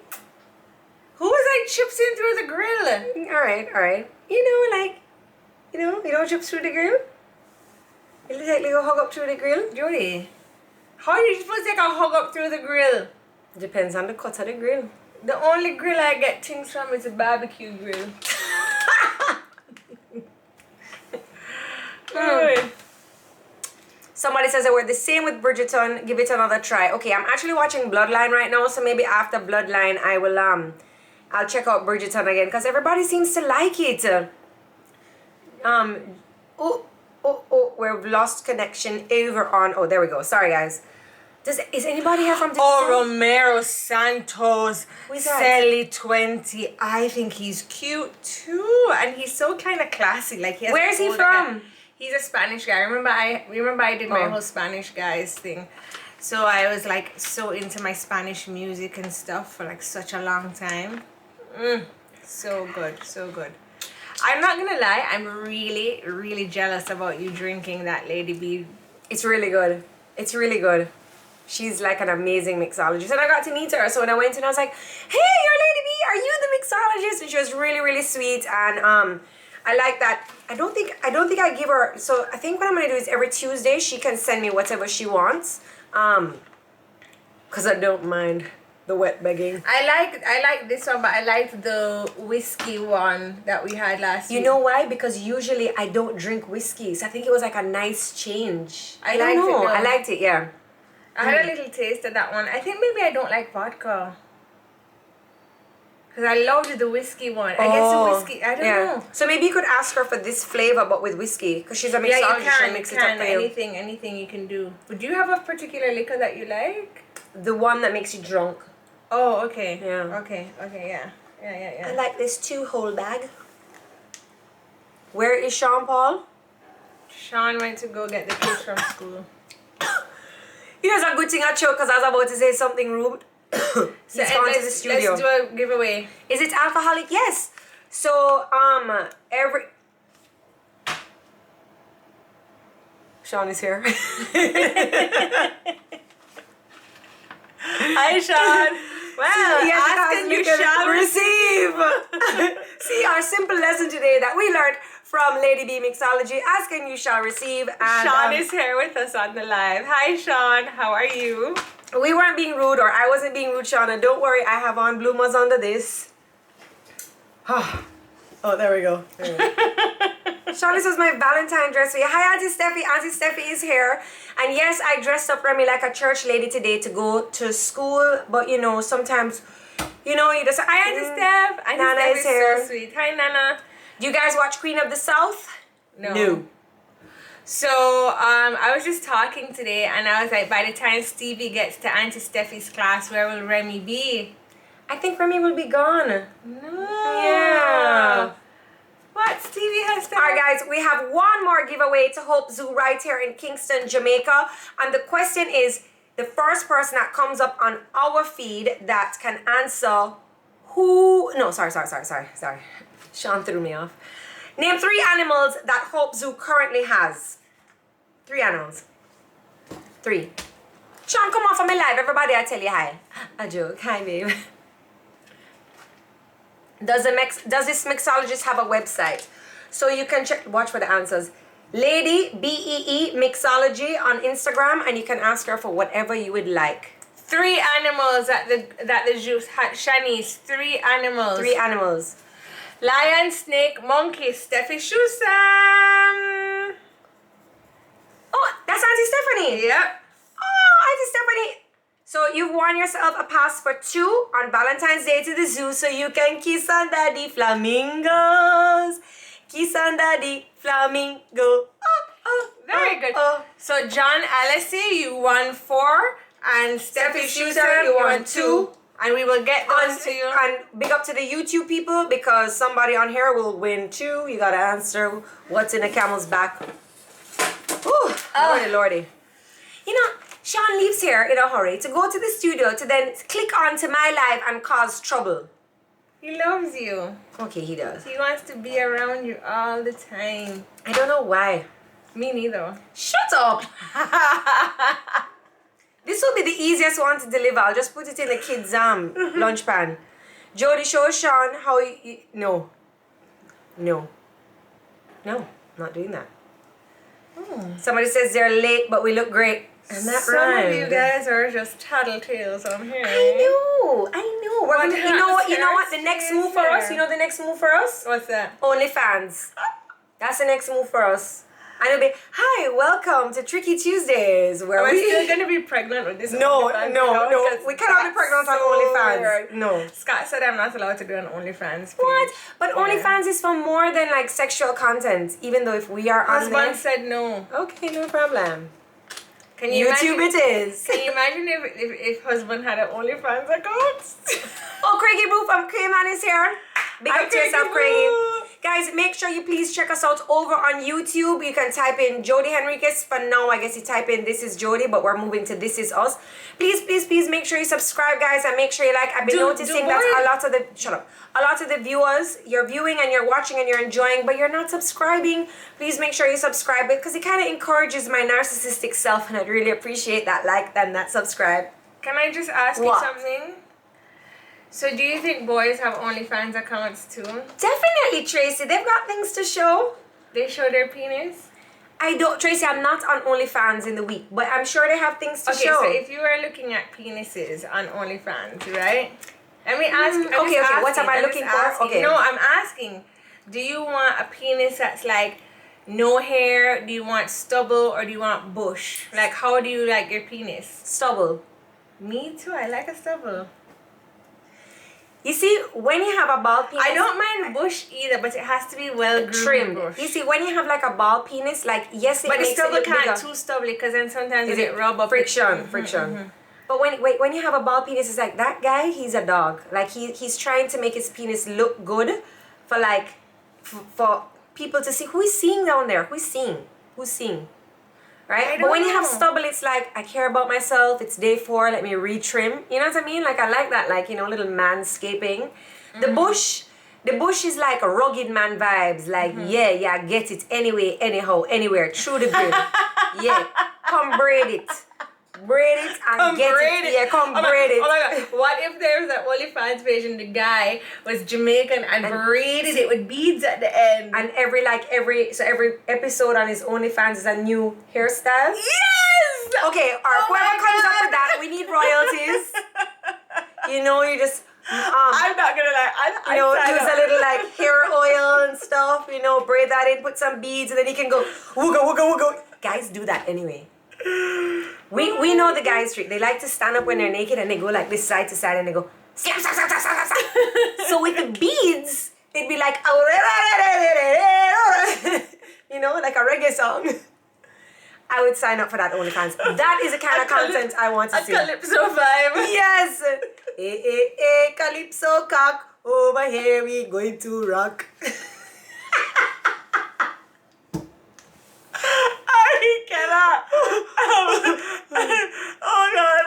Who was like chips in through the grill? Alright. You don't chips through the grill? You literally go hug up through the grill? Jodi, how are you supposed to take a hug up through the grill? Depends on the cut of the grill. The only grill I get things from is a barbecue grill. Somebody says that we're the same with Bridgerton. Give it another try. Okay, I'm actually watching Bloodline right now, so maybe after Bloodline I will I'll check out Bridgerton again because everybody seems to like it. We've lost connection over on. There we go. Sorry, guys. Is anybody here from? Romero Santos, Sally 20. I think he's cute too, and he's so kind of classy. Like he has. Where's he from? He's a Spanish guy. Remember I did my whole Spanish guys thing. So I was like so into my Spanish music and stuff for like such a long time. So good, so good. I'm not gonna lie, I'm really, really jealous about you drinking that Lady Bee. It's really good. It's really good. She's like an amazing mixologist. And I got to meet her. So when I went in, I was like, hey, you're Lady Bee. are you the mixologist? And she was really, really sweet. And I like that. I don't think I give her, so I think what I'm gonna do is every Tuesday she can send me whatever she wants. Cause I don't mind the wet begging. I like this one, but I liked the whiskey one that we had last week. You know why? Because usually I don't drink whiskey, so I think it was like a nice change. I don't liked it, know. though. I liked it, yeah. I had a little taste of that one. I think maybe I don't like vodka. Because I loved the whiskey one. I guess the whiskey, I don't know. So maybe you could ask her for this flavor, but with whiskey. Because she's a mixologist, Yeah, you she'll can. mix it up for you. Anything you can do. But do you have a particular liquor that you like? The one that makes you drunk. Oh, okay. Yeah. Okay, yeah. Yeah. I like this 2-whole bag. Where is Sean Paul? Sean went to go get the kids from school. Here's a good thing I chose because I was about to say something rude. He's gone to the studio. Let's do a giveaway. Is it alcoholic? Yes. So Sean is here. Hi, Sean. Well, Yes, ask and you shall receive. See, our simple lesson today that we learned from Lady Bee Mixology, ask and you shall receive. And Sean is here with us on the live. Hi, Sean. How are you? we weren't being rude, or I wasn't being rude, Shauna. Don't worry, I have on bloomers under this. Oh, there we go. Shauna, this was my Valentine dress for you. Hi, Auntie Steffi. Auntie Steffi is here. And yes, I dressed up Remy like a church lady today to go to school. But you know, sometimes, you know, you just... Hi, Auntie Steph. Auntie Nana Steph is is here. so sweet. Hi, Nana. Do you guys watch Queen of the South? No. So, I was just talking today, and I was like, by the time Stevie gets to Auntie Steffi's class, where will Remy be? I think Remy will be gone. No. Yeah. What? Stevie has to... Alright guys, we have one more giveaway to Hope Zoo right here in Kingston, Jamaica. And the question is, the first person that comes up on our feed that can answer who... No, sorry. Sean threw me off. Name 3 animals that Hope Zoo currently has. 3 animals. 3. Sean, come on for my live. Everybody, I tell you hi. A joke. Hi, babe. Does this mixologist have a website? So you can watch for the answers. Lady Bee Mixology on Instagram, and you can ask her for whatever you would like. 3 animals that the juice had. Shanice, 3 animals. 3 animals. Lion, snake, monkey. Steffi Shusam. Oh, that's Auntie Stephanie. Yep. Oh, Auntie Stephanie. So you've won yourself a pass for 2 on Valentine's Day to the zoo, so you can kiss under the flamingos. Kiss under the flamingo. Very good. So John Alessi, you won 4, and Steffi Shusam, you won 2. And we will get those to you. And big up to the YouTube people, because somebody on here will win 2. You gotta answer what's in a camel's back. Ooh, lordy. You know, Sean leaves here in a hurry to go to the studio to then click onto my live and cause trouble. He loves you. Okay, he does. He wants to be around you all the time. I don't know why. Me neither. Shut up. This will be the easiest one to deliver. I'll just put it in the kids' lunch pan. Jodi, show Sean how you... No, not doing that. Somebody says they're late, but we look great. And that Some rhymed. of you guys are just tattletales on here. I know. We're What gonna, you know what? The happened next to move for us. Caesar? You know the next move for us? What's that? OnlyFans. That's the next move for us. And it'll be, hi, welcome to Tricky Tuesdays, where Are we still we... going to be pregnant with this? No, OnlyFans, we cannot be pregnant on OnlyFans. weird. No. Scott said I'm not allowed to do an OnlyFans page. What? But Yeah. OnlyFans is for more than like sexual content, even though if we are on Husband there... said no. Okay, no problem. Can you YouTube imagine, it is. Can you imagine if husband had an OnlyFans account? Oh, Craigie Boo from Crayman is here. Big Hi, up to yourself, Craigie Craigie. Boo. Guys, make sure you please check us out over on YouTube. You can type in Jodi Henriques. For now, I guess you type in This Is Jodi, but we're moving to This Is Us. Please make sure you subscribe, guys, and make sure you like. I've been noticing that a lot of the viewers, you're viewing and you're watching and you're enjoying, but you're not subscribing. Please make sure you subscribe, because it kind of encourages my narcissistic self, and I'd really appreciate that like and that subscribe. Can I just ask you What? something? So do you think boys have OnlyFans accounts too? Definitely, Tracy. They've got things to show. They show their penis? I don't, Tracy, I'm not on OnlyFans in the week, but I'm sure they have things to show. Okay, so if you were looking at penises on OnlyFans, right? Let me ask. Okay, what am I looking for? Okay. No, I'm asking. Do you want a penis that's like no hair? Do you want stubble or do you want bush? Like, how do you like your penis? Stubble. Me too. I like a stubble. You see, when you have a bald penis, I don't mind bush either, but it has to be well groomed trimmed. bush. You see, when you have like a bald penis, like yes, it But the makes stubble it look can't bigger. too stubbly because then sometimes Is it rub up. friction? But when you have a bald penis, it's like that guy. He's a dog. Like he's trying to make his penis look good, for like for people to see. Who is seeing down there? Who's seeing? Right? But when you have stubble, it's like, I care about myself. It's day 4. Let me retrim. You know what I mean? Like, I like that, like, you know, little manscaping. The bush is like a rugged man vibes. Like, yeah, get it anyway, anyhow, anywhere, through the grid. Yeah, come braid it. Braid it and get it. Yeah, come braid it. Oh my god. What if there was an OnlyFans page and the guy was Jamaican and braided it with beads at the end? And every episode on his OnlyFans is a new hairstyle? Yes! Okay, whoever comes up with that, we need royalties. You know, you just I'm not gonna lie. you know, use a little like hair oil and stuff, you know, braid that in, put some beads, and then he can go wooga wooga wooga. Guys do that anyway. We know the guys trick. They like to stand up when they're naked and they go like this side to side and they go snap, snap, snap, snap, snap, snap. So with the beads, it'd be like you know, like a reggae song. I would sign up for that OnlyFans. That is the kind of content I want to see. A calypso vibe. Yes. Calypso cock. Over here we going to rock. I cannot. Oh God.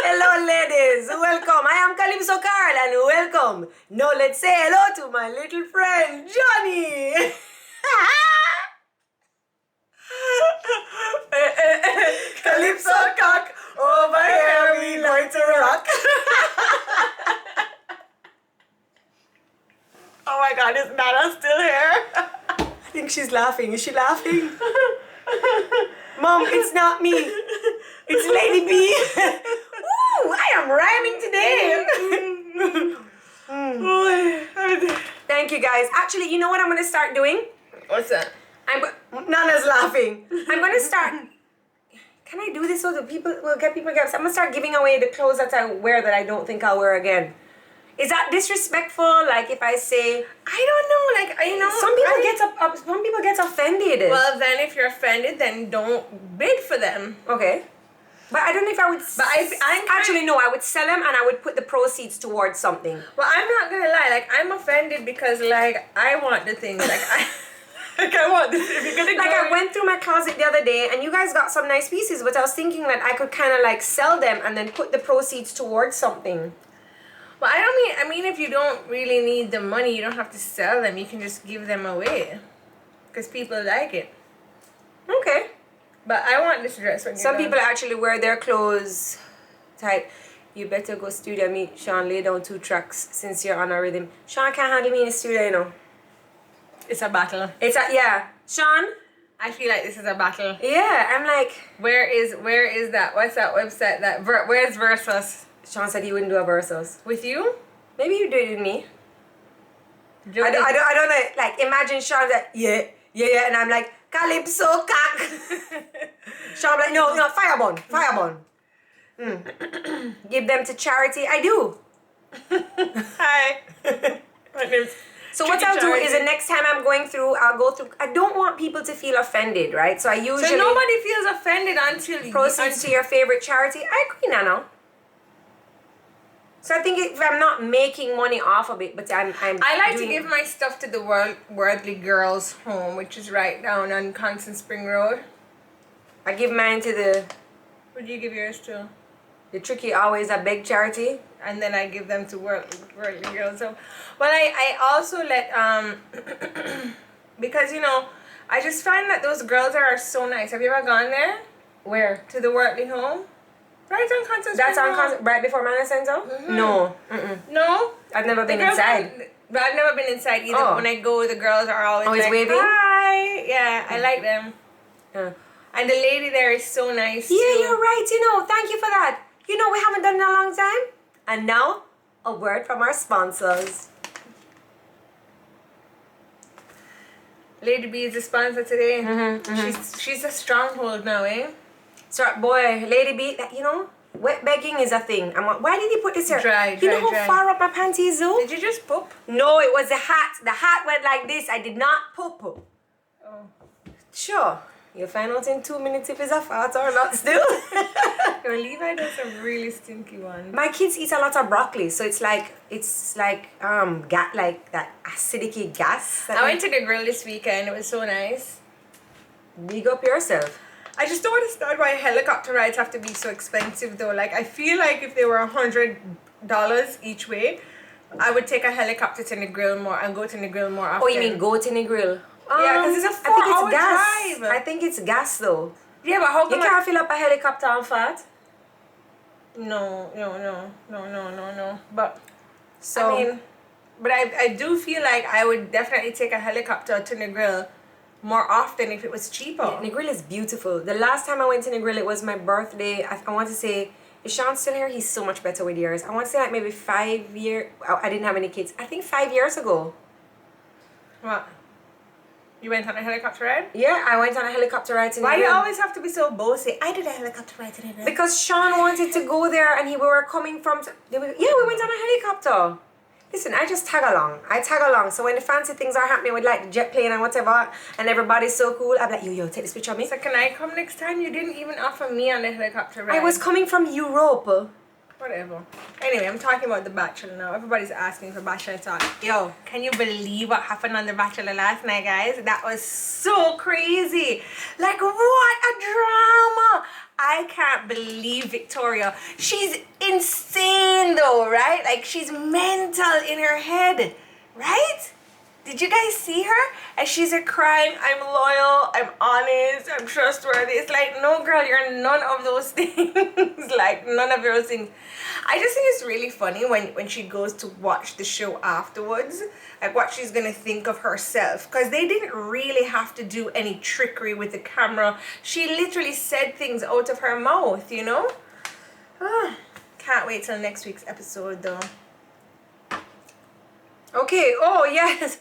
Hello ladies, welcome. I am Calypso Carl and welcome. Now let's say hello to my little friend Johnny. Calypso cock, over here we going to rock. Oh my God, is Nana still here? I think she's laughing. Is she laughing? Mom, it's not me. It's Lady Bee. Woo, I am rhyming today. Thank you guys. Actually, you know what I'm going to start doing? What's that? Nana's laughing. I'm going to start. Can I do this so that people will get people gifts? I'm going to start giving away the clothes that I wear that I don't think I'll wear again. Is that disrespectful? Like if I say, I don't know. Like, you know, some people get offended. Well, then if you're offended, then don't bid for them. Okay. But I don't know if I would. But I would sell them and I would put the proceeds towards something. Well, I'm not gonna lie. Like, I'm offended because like I want the things. Like I want this. If you're gonna like I went through my closet the other day and you guys got some nice pieces, but I was thinking that I could kind of like sell them and then put the proceeds towards something. Well, I mean, if you don't really need the money, you don't have to sell them. You can just give them away, because people like it. Okay. But I want this dress when you're Some done. people actually wear their clothes tight. You better go studio me, Sean. Lay down 2 tracks since you're on a rhythm. Sean can't handle me in the studio, you know. It's a battle. Yeah. Sean? I feel like this is a battle. Yeah, I'm like. Where is that? What's that website? Where's Versus? Sean said he wouldn't do a versus. With you? Maybe you do it with me. Jodi. I don't know. Like, imagine Sean like, yeah, and I'm like, Calypso cock. Sean like, no, firebomb. Give them to charity. I do. Hi. My name's So what I'll do is the next time I'm going through, I'll go through. I don't want people to feel offended, right? So I usually. So nobody feels offended until proceeds to your favorite charity. I agree, Nana. So I think if I'm not making money off of it, but I'm I like to give my stuff to the Worldly Girls Home, which is right down on Constant Spring Road. I give mine to the. Who do you give yours to? The Tricky Always a Big Charity. And then I give them to Worldly Girls Home. But I also let because you know I just find that those girls are so nice. Have you ever gone there? Where? To the Worldly Home? Right on Concert That's Spring on Mall. right before Manor Center? No. Mm-mm. No? I've never The been girls inside. But I've never been inside either. Oh. But when I go, the girls are always like, waving? hi. Yeah, I like them. Yeah. And the lady there is so nice Yeah, too. you're right. Thank you for that. We haven't done it in a long time. And now, a word from our sponsors. Lady B is the sponsor today. Mm-hmm. She's a stronghold now, eh? So, boy, Lady B, wet begging is a thing. Why did he put this here? Dry, You know dry, how dry. far up my panties though? Did you just poop? No, it was the hat. The hat went like this. I did not poop. Oh. Sure. You'll find out in 2 minutes if it's a fart or not still. Yo, Levi does some really stinky ones. My kids eat a lot of broccoli, so it's like like that acidic gas. I went to the grill this weekend. It was so nice. Big up yourself. I just don't understand why helicopter rides have to be so expensive though. Like, I feel like if they were $100 each way, I would take a helicopter to the grill more and go to the grill more often. Oh, you mean go to the grill? Yeah, because it's a I think 4-hour it's gas. drive. I think it's gas though. Yeah, but how You come can't fill up a helicopter on fat. No. But So I mean, but I do feel like I would definitely take a helicopter to the grill more often if it was cheaper. yeah, Negril is beautiful. The last time I went to Negril, it was my birthday. I want to say, is Sean still here? He's so much better with years. I want to say like maybe 5 years. I didn't have any kids. I think 5 years ago. What? You went on a helicopter ride? Yeah, I went on a helicopter ride to Why do you Negril. always have to be so bossy? I did a helicopter ride to the grill. Because Sean wanted to go there and we were coming from... we went on a helicopter. Listen, I just tag along. So when the fancy things are happening with like the jet plane and whatever, and everybody's so cool, I'm like, yo, take this picture of me. So can I come next time? You didn't even offer me on the helicopter ride. I was coming from Europe. Whatever. Anyway, I'm talking about The Bachelor now. Everybody's asking for Bachelor talk. Yo, can you believe what happened on The Bachelor last night, guys? That was so crazy. Like, what a drama. I can't believe Victoria. She's insane though, right? Like, she's mental in her head, right? Did you guys see her? And she's crying, I'm loyal, I'm honest, I'm trustworthy. It's like, no girl, you're none of those things. Like, none of those things. I just think it's really funny when she goes to watch the show afterwards, like what she's gonna think of herself. Because they didn't really have to do any trickery with the camera. She literally said things out of her mouth, you know? Can't wait till next week's episode though. Okay, oh yes.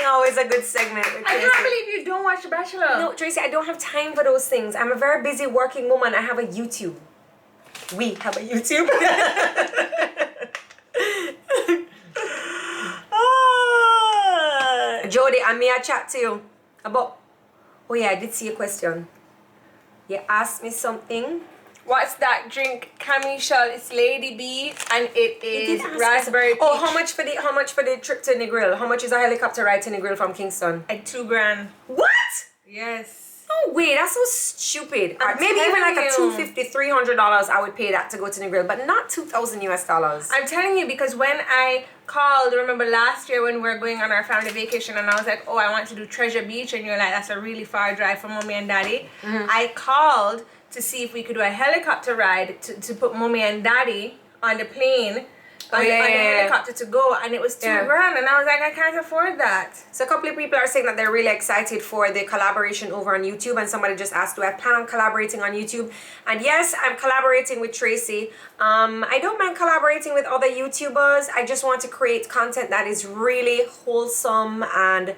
Always a good segment with I Tracy. can't believe you don't watch The Bachelor. No, Tracy, I don't have time for those things. I'm a very busy working woman. I have a YouTube. We have a YouTube. Jodi, I may I chat to you about... Oh yeah, I did see a question. You asked me something. What's that drink? Camisha, it's Lady B, and it is did ask raspberry us- Oh, peach. how much for the trip to Negril? How much is a helicopter ride to Negril from Kingston? At $2,000. What? Yes. No way, that's so stupid. I'm Maybe even like a telling you. $250, $300 I would pay that to go to Negril, but not $2,000 US. I'm telling you, because when I called, remember last year when we were going on our family vacation and I was like, oh, I want to do Treasure Beach, and you're like, that's a really far drive for mommy and daddy. I called to see if we could do a helicopter ride to put mommy and daddy on the plane, on the helicopter to go, and it was $2,000, and I was like, I can't afford that. So a couple of people are saying that they're really excited for the collaboration over on YouTube, and somebody just asked, do I plan on collaborating on YouTube? And yes, I'm collaborating with Tracy. I don't mind collaborating with other YouTubers. I just want to create content that is really wholesome and,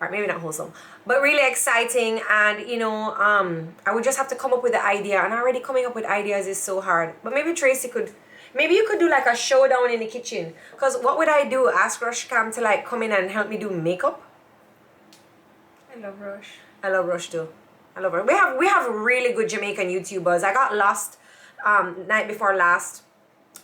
or maybe not wholesome, but really exciting. And I would just have to come up with the idea, and already coming up with ideas is so hard. But maybe Tracy could, maybe you could do like a showdown in the kitchen. Because what would I do? Ask Rush Cam to like come in and help me do makeup? I love Rush. I love Rush too. I love her. We have really good Jamaican YouTubers. I got lost night before last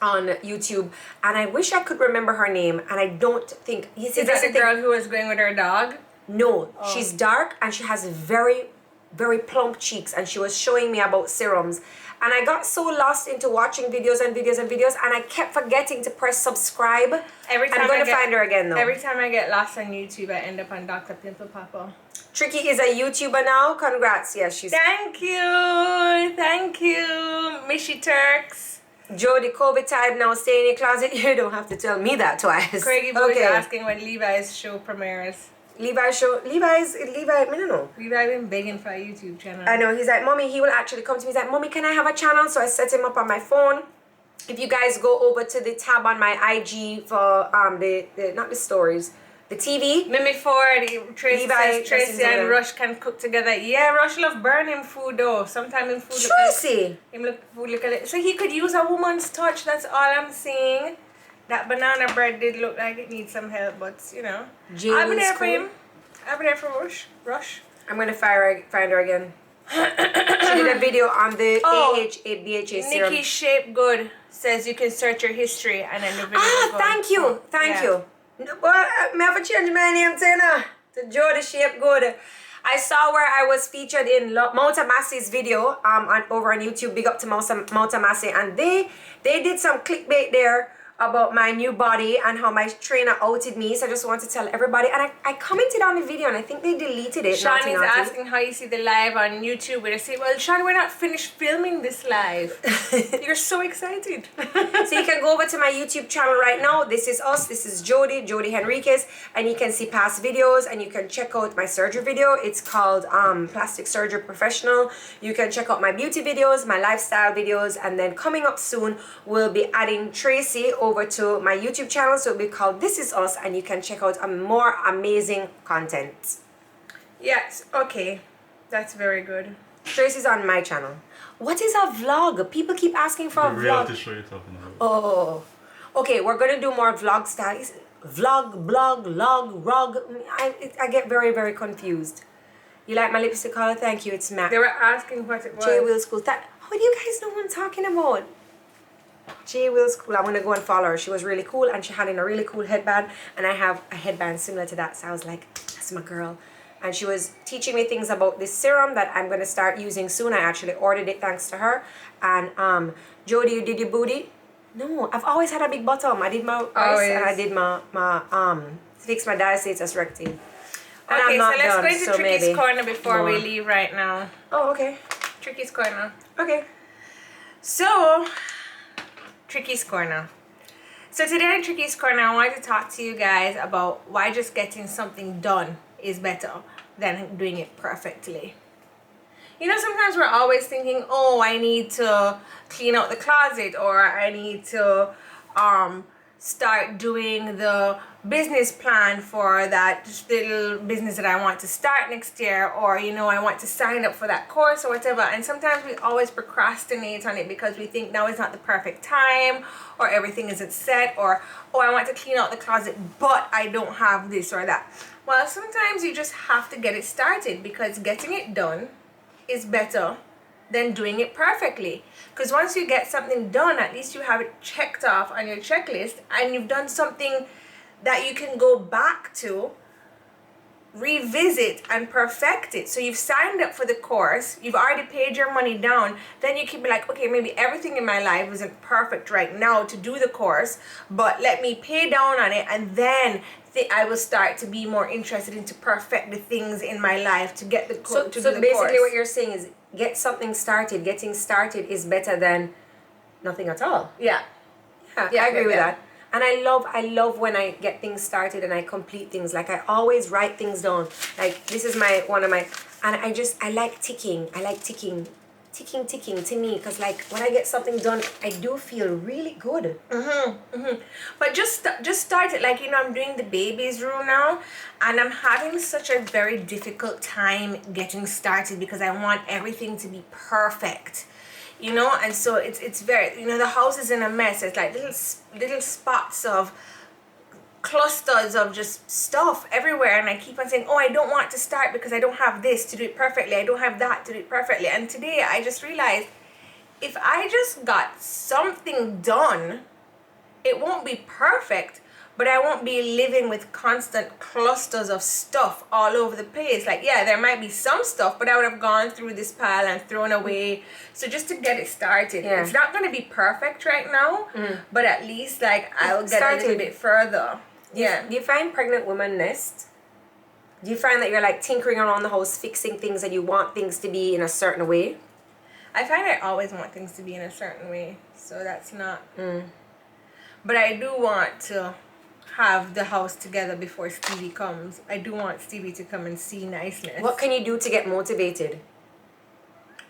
on YouTube, and I wish I could remember her name, and I don't think... Is that the girl who was going with her dog? No, she's dark and she has very, very plump cheeks, and she was showing me about serums, And I got so lost into watching videos and videos and videos, and I kept forgetting to press subscribe. Every time I'm going to find her again though. Every time I get lost on YouTube, I end up on Dr. Pimple Popper. Tricky is a YouTuber now. Congrats. Yes, she's... Thank you. Thank you, Mishy Turks. Jodi, COVID type now, stay in your closet. You don't have to tell me that twice. Craigie Boy is asking when Levi's show premieres. Levi, I don't know. Levi been begging for a YouTube channel. I know, he's like, Mommy, he will actually come to me. He's like, Mommy, can I have a channel? So I set him up on my phone. If you guys go over to the tab on my IG for the not the stories, the TV. Mimi Ford, Tracy says Tracy and Rush can cook together. Yeah, Rush love burning food though. Sometimes in food. Tracy! Him look food look a little. So he could use a woman's touch, that's all I'm saying. That banana bread did look like it needs some help, but you know. I'll be there for him. I'll be there for Rush. I'm gonna find her again. She did a video on the BHA serum. Nikki Shape Good says you can search your history and then the video will go. Thank you. No, but I have to change my name to Jodi Shape Good. I saw where I was featured in Mouta Massey's video over on YouTube. Big up to Mouta Massey, and they did some clickbait there about my new body and how my trainer outed me. So I just want to tell everybody, and I commented on the video and I think they deleted it. Sean is asking how you see the live on YouTube, and I say, well, Sean, we're not finished filming this live. You're so excited. So you can go over to my YouTube channel right now. This is us. This is Jodi Henriques, and you can see past videos, and you can check out my surgery video. It's called Plastic Surgery Professional. You can check out my beauty videos, my lifestyle videos, and then coming up soon we'll be adding Tracy over to my YouTube channel, so it'll be called This Is Us, and you can check out more amazing content. Yes, okay, that's very good. Tracy's on my channel. What is a vlog? People keep asking for a vlog. Reality show you're talking about. Oh, okay, we're gonna do more vlog style. Vlog, blog, log, rog. I get very, very confused. You like my lipstick color? Thank you, it's matte. They were asking what it was. J Will School. How do you guys know what I'm talking about? J Will's cool. I'm gonna go and follow her. She was really cool, and she had in a really cool headband, and I have a headband similar to that, so I was like, that's my girl. And she was teaching me things about this serum that I'm gonna start using soon. I actually ordered it thanks to her. And Jodi, you did your booty? No, I've always had a big bottom. I did my eyes and I did my fix my diastasis recti. And okay, so let's go into Tricky's Corner before we leave right now. Oh, okay. Tricky's Corner. Okay. So Tricky's Corner. So today in Tricky's Corner, I wanted to talk to you guys about why just getting something done is better than doing it perfectly. You know, sometimes we're always thinking, oh, I need to clean out the closet, or I need to start doing the business plan for that little business that I want to start next year, or you know, I want to sign up for that course or whatever. And sometimes we always procrastinate on it because we think now is not the perfect time, or everything isn't set, or oh, I want to clean out the closet but I don't have this or that. Well, sometimes you just have to get it started, because getting it done is better than doing it perfectly. Because once you get something done, at least you have it checked off on your checklist, and you've done something that you can go back to, revisit and perfect it. So you've signed up for the course, you've already paid your money down, then you can be like, okay, maybe everything in my life isn't perfect right now to do the course, but let me pay down on it, and then I will start to be more interested in to perfect the things in my life to get the course. So basically what you're saying is get something started. Getting started is better than nothing at all. Yeah, I agree with that. And I love when I get things started and I complete things. Like I always write things down. Like this is one of my, and I like ticking. I like ticking to me, because like when I get something done, I do feel really good. But just start it. Like, you know, I'm doing the baby's room now, and I'm having such a very difficult time getting started because I want everything to be perfect, you know. And so it's very, you know, the house is in a mess. It's like little spots of clusters of just stuff everywhere, and I keep on saying, oh, I don't want to start because I don't have this to do it perfectly, I don't have that to do it perfectly. And today I just realized, if I just got something done, it won't be perfect, but I won't be living with constant clusters of stuff all over the place. Like, yeah, there might be some stuff, but I would have gone through this pile and thrown away. So just to get it started, Yeah. it's not going to be perfect right now, but at least like I'll get a little bit further. Yeah. Do you find pregnant women nest? Do you find that you're like tinkering around the house, fixing things, and you want things to be in a certain way? I find I always want things to be in a certain way, so that's not. But I do want to have the house together before Stevie comes. I do want Stevie to come and see niceness. What can you do to get motivated?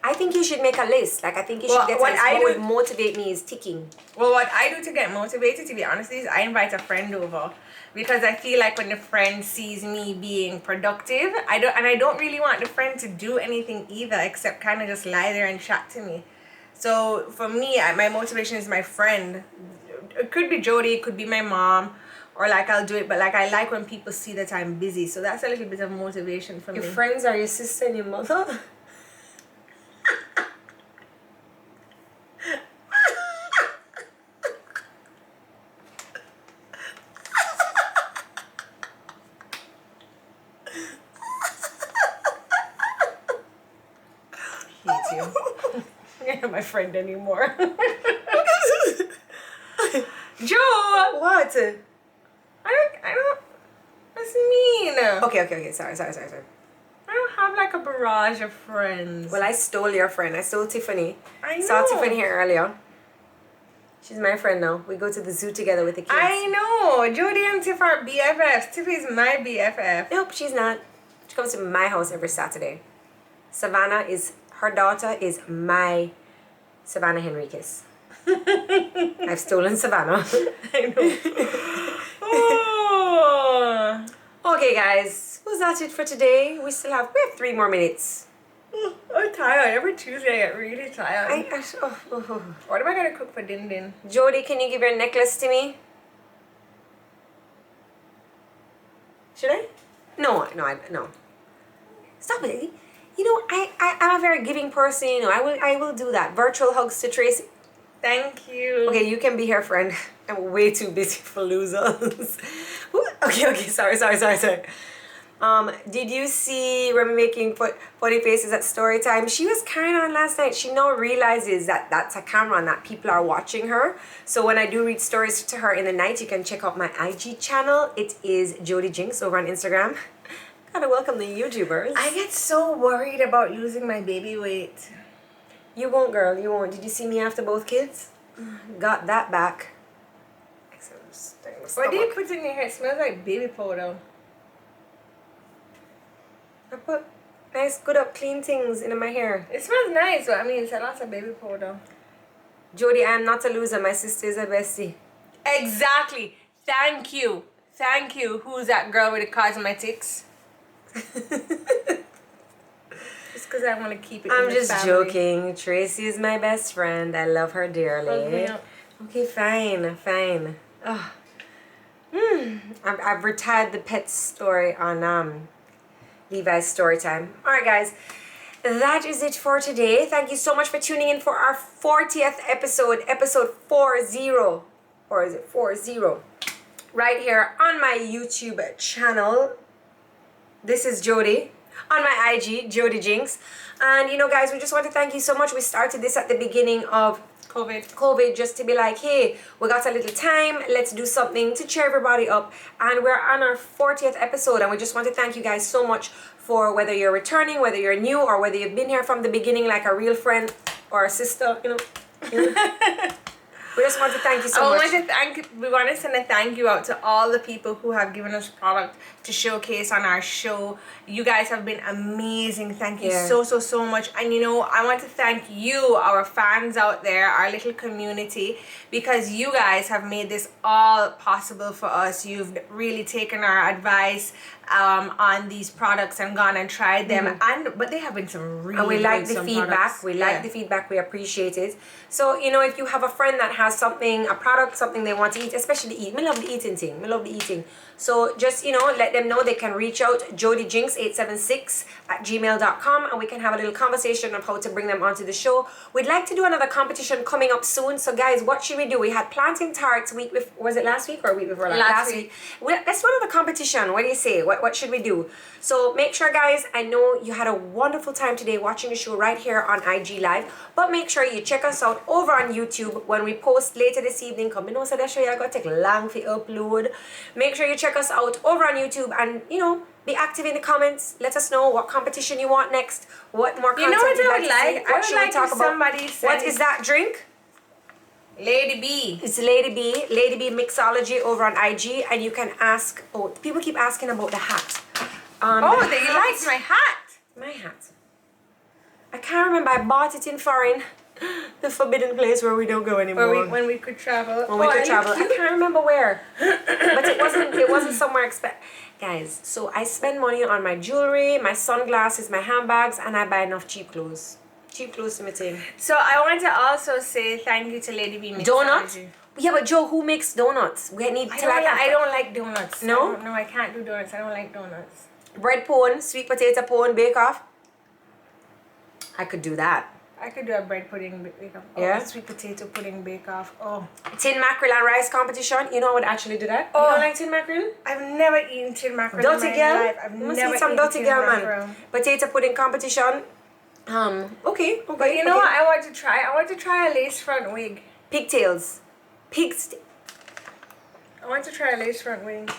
I think you should make a list. Like, I think you should get what a list. I What do- would motivate me is ticking. Well, what I do to get motivated, to be honest, is I invite a friend over, because I feel like when the friend sees me being productive, I don't really want the friend to do anything either, except kind of just lie there and chat to me. So for me, my motivation is my friend. It could be Jodi, it could be my mom, or like I'll do it, but like I like when people see that I'm busy. So that's a little bit of motivation for me. Your friends are your sister and your mother? Hate you. You're not my friend anymore. Joe! What? I don't, that's mean. Okay. Sorry. I don't have like a barrage of friends. Well, I stole your friend. I stole Tiffany. I know. Saw Tiffany here earlier. She's my friend now. We go to the zoo together with the kids. I know. Jodi and Tiff are BFFs. Tiff is my BFF. Nope, she's not. She comes to my house every Saturday. Her daughter is my Savannah Henriques. I've stolen Savannah. I know. Oh. Okay, guys. Was that it for today? We have 3 more minutes. I'm tired. Every Tuesday I get really tired. Oh. What am I going to cook for Din Din? Jodi, can you give your necklace to me? Should I? No. Stop it. You know, I'm a very giving person. You know, I will do that. Virtual hugs to Tracy. Thank you. Okay, you can be her friend. I'm way too busy for losers. Okay, sorry. Did you see Remy making funny faces at story time? She was carrying on last night. She now realizes that that's a camera and that people are watching her. So when I do read stories to her in the night, you can check out my IG channel. It is Jodi Jinx over on Instagram. Gotta welcome the YouTubers. I get so worried about losing my baby weight. You won't, girl. You won't. Did you see me after both kids? Got that back. What do you put in your hair? It smells like baby powder. I put nice, good up, clean things in my hair. It smells nice, but I mean, it's a lot of baby powder. Jodi, I am not a loser. My sister is a bestie. Exactly. Thank you. Who's that girl with the cosmetics? Just because I want to keep it I'm in just the family. joking. Tracy is my best friend. I love her dearly. Okay, fine. Oh. I've retired the pet story on Levi's story time. Alright, guys. That is it for today. Thank you so much for tuning in for our 40th episode 40. Or is it 40? Right here on my YouTube channel. This is Jodi. On my IG, Jodi Jinx. And you know, guys, we just want to thank you so much. We started this at the beginning of COVID just to be like, hey, we got a little time, let's do something to cheer everybody up. And we're on our 40th episode, and we just want to thank you guys so much for whether you're returning, whether you're new, or whether you've been here from the beginning like a real friend or a sister, you know. We just want to thank you so much. We want to send a thank you out to all the people who have given us product to showcase on our show. You guys have been amazing. Thank you so much. And you know, I want to thank you, our fans out there, our little community, because you guys have made this all possible for us. You've really taken our advice on these products and gone and tried them, but they have been some really and we like the some feedback. products. We like the feedback. We appreciate it. So you know, if you have a friend that has something, a product, something they want to eat, especially eat. Me love the eating thing. So just, let them know they can reach out jodijinx876@gmail.com, and we can have a little conversation of how to bring them onto the show. We'd like to do another competition coming up soon. So guys, what should we do? We had planting tarts week before. Was it last week or week before? Last week. Let's do another competition. What do you say? What should we do? So make sure, guys, I know you had a wonderful time today watching the show right here on IG Live, but make sure you check us out over on YouTube when we post later this evening. Come in, so that show you got to take long for upload. Make sure you check us out over on YouTube and be active in the comments. Let us know what competition you want next. What more content what you'd I would like? to see. What should we talk about? Somebody What is that drink? Lady Bee. It's Lady Bee Mixology over on IG, and you can ask. Oh, people keep asking about the hat. They liked my hat. My hat. I can't remember. I bought it in foreign. The forbidden place where we don't go anymore. When we could travel. When we could travel. I can't remember where. But it wasn't somewhere Guys, so I spend money on my jewelry, my sunglasses, my handbags, and I buy enough cheap clothes. Cheap clothes to my team. So I want to also say thank you to Lady Bee Mixology. Donuts? Yeah, but Joe, who makes donuts? We need to I don't like donuts. No? No, I can't do donuts. I don't like donuts. Bread pone, sweet potato pone, bake off. I could do that. I could do a bread pudding bake off. Yeah? Sweet potato pudding bake off. Oh. Tin mackerel and rice competition. You know I would actually do that. You don't like tin mackerel? I've never eaten tin mackerel Dirty in my girl? life. I've You must never eat some eaten dirty tin girl, mackerel. man. Potato pudding competition. Okay. But you know what I want to try? I want to try a lace front wig. Pigtails. I want to try a lace front wig.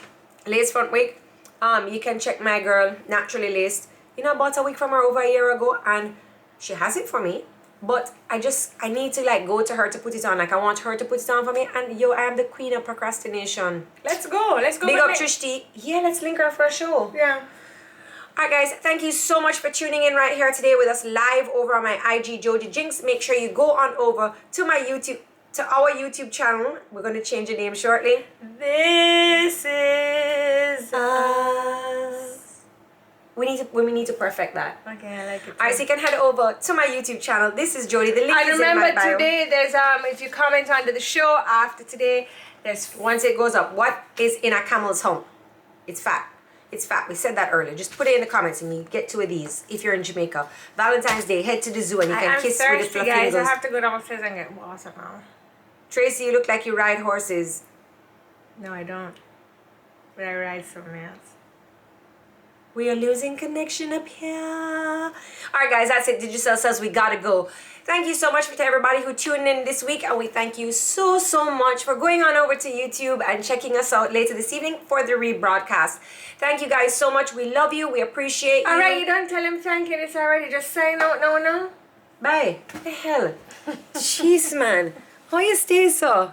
Lace front wig. You can check my girl, Naturally Laced. I bought a wig from her over a year ago, and she has it for me. But I need to go to her to put it on. I want her to put it on for me. And I am the queen of procrastination. Let's go. Big up Trish T. Yeah, let's link her for a show. Yeah. Alright guys, thank you so much for tuning in right here today with us live over on my IG Jodi Jinx. Make sure you go on over to my YouTube, to our YouTube channel. We're going to change the name shortly. This is us. We need to perfect that. Okay, I like it. Alright, so you can head over to my YouTube channel. This is Jodi. The link And is in my remember bio. today, there's if you comment under the show after today, there's Once it goes up, what is in a camel's hump? It's fat. It's fat. We said that earlier. Just put it in the comments and you get two of these if you're in Jamaica. Valentine's Day, head to the zoo and you can kiss with the thirsty, fluffingos. guys. I have to go downstairs and get water now. Tracy, you look like you ride horses. No, I don't. But I ride something else. We are losing connection up here. Alright guys, that's it. Digital Cells, we gotta go. Thank you so much to everybody who tuned in this week, and we thank you so much for going on over to YouTube and checking us out later this evening for the rebroadcast. Thank you guys so much. We love you. We appreciate you. Alright, you don't tell him thank you this already. Just say no. Bye. What the hell? Jeez, man. How you stay so?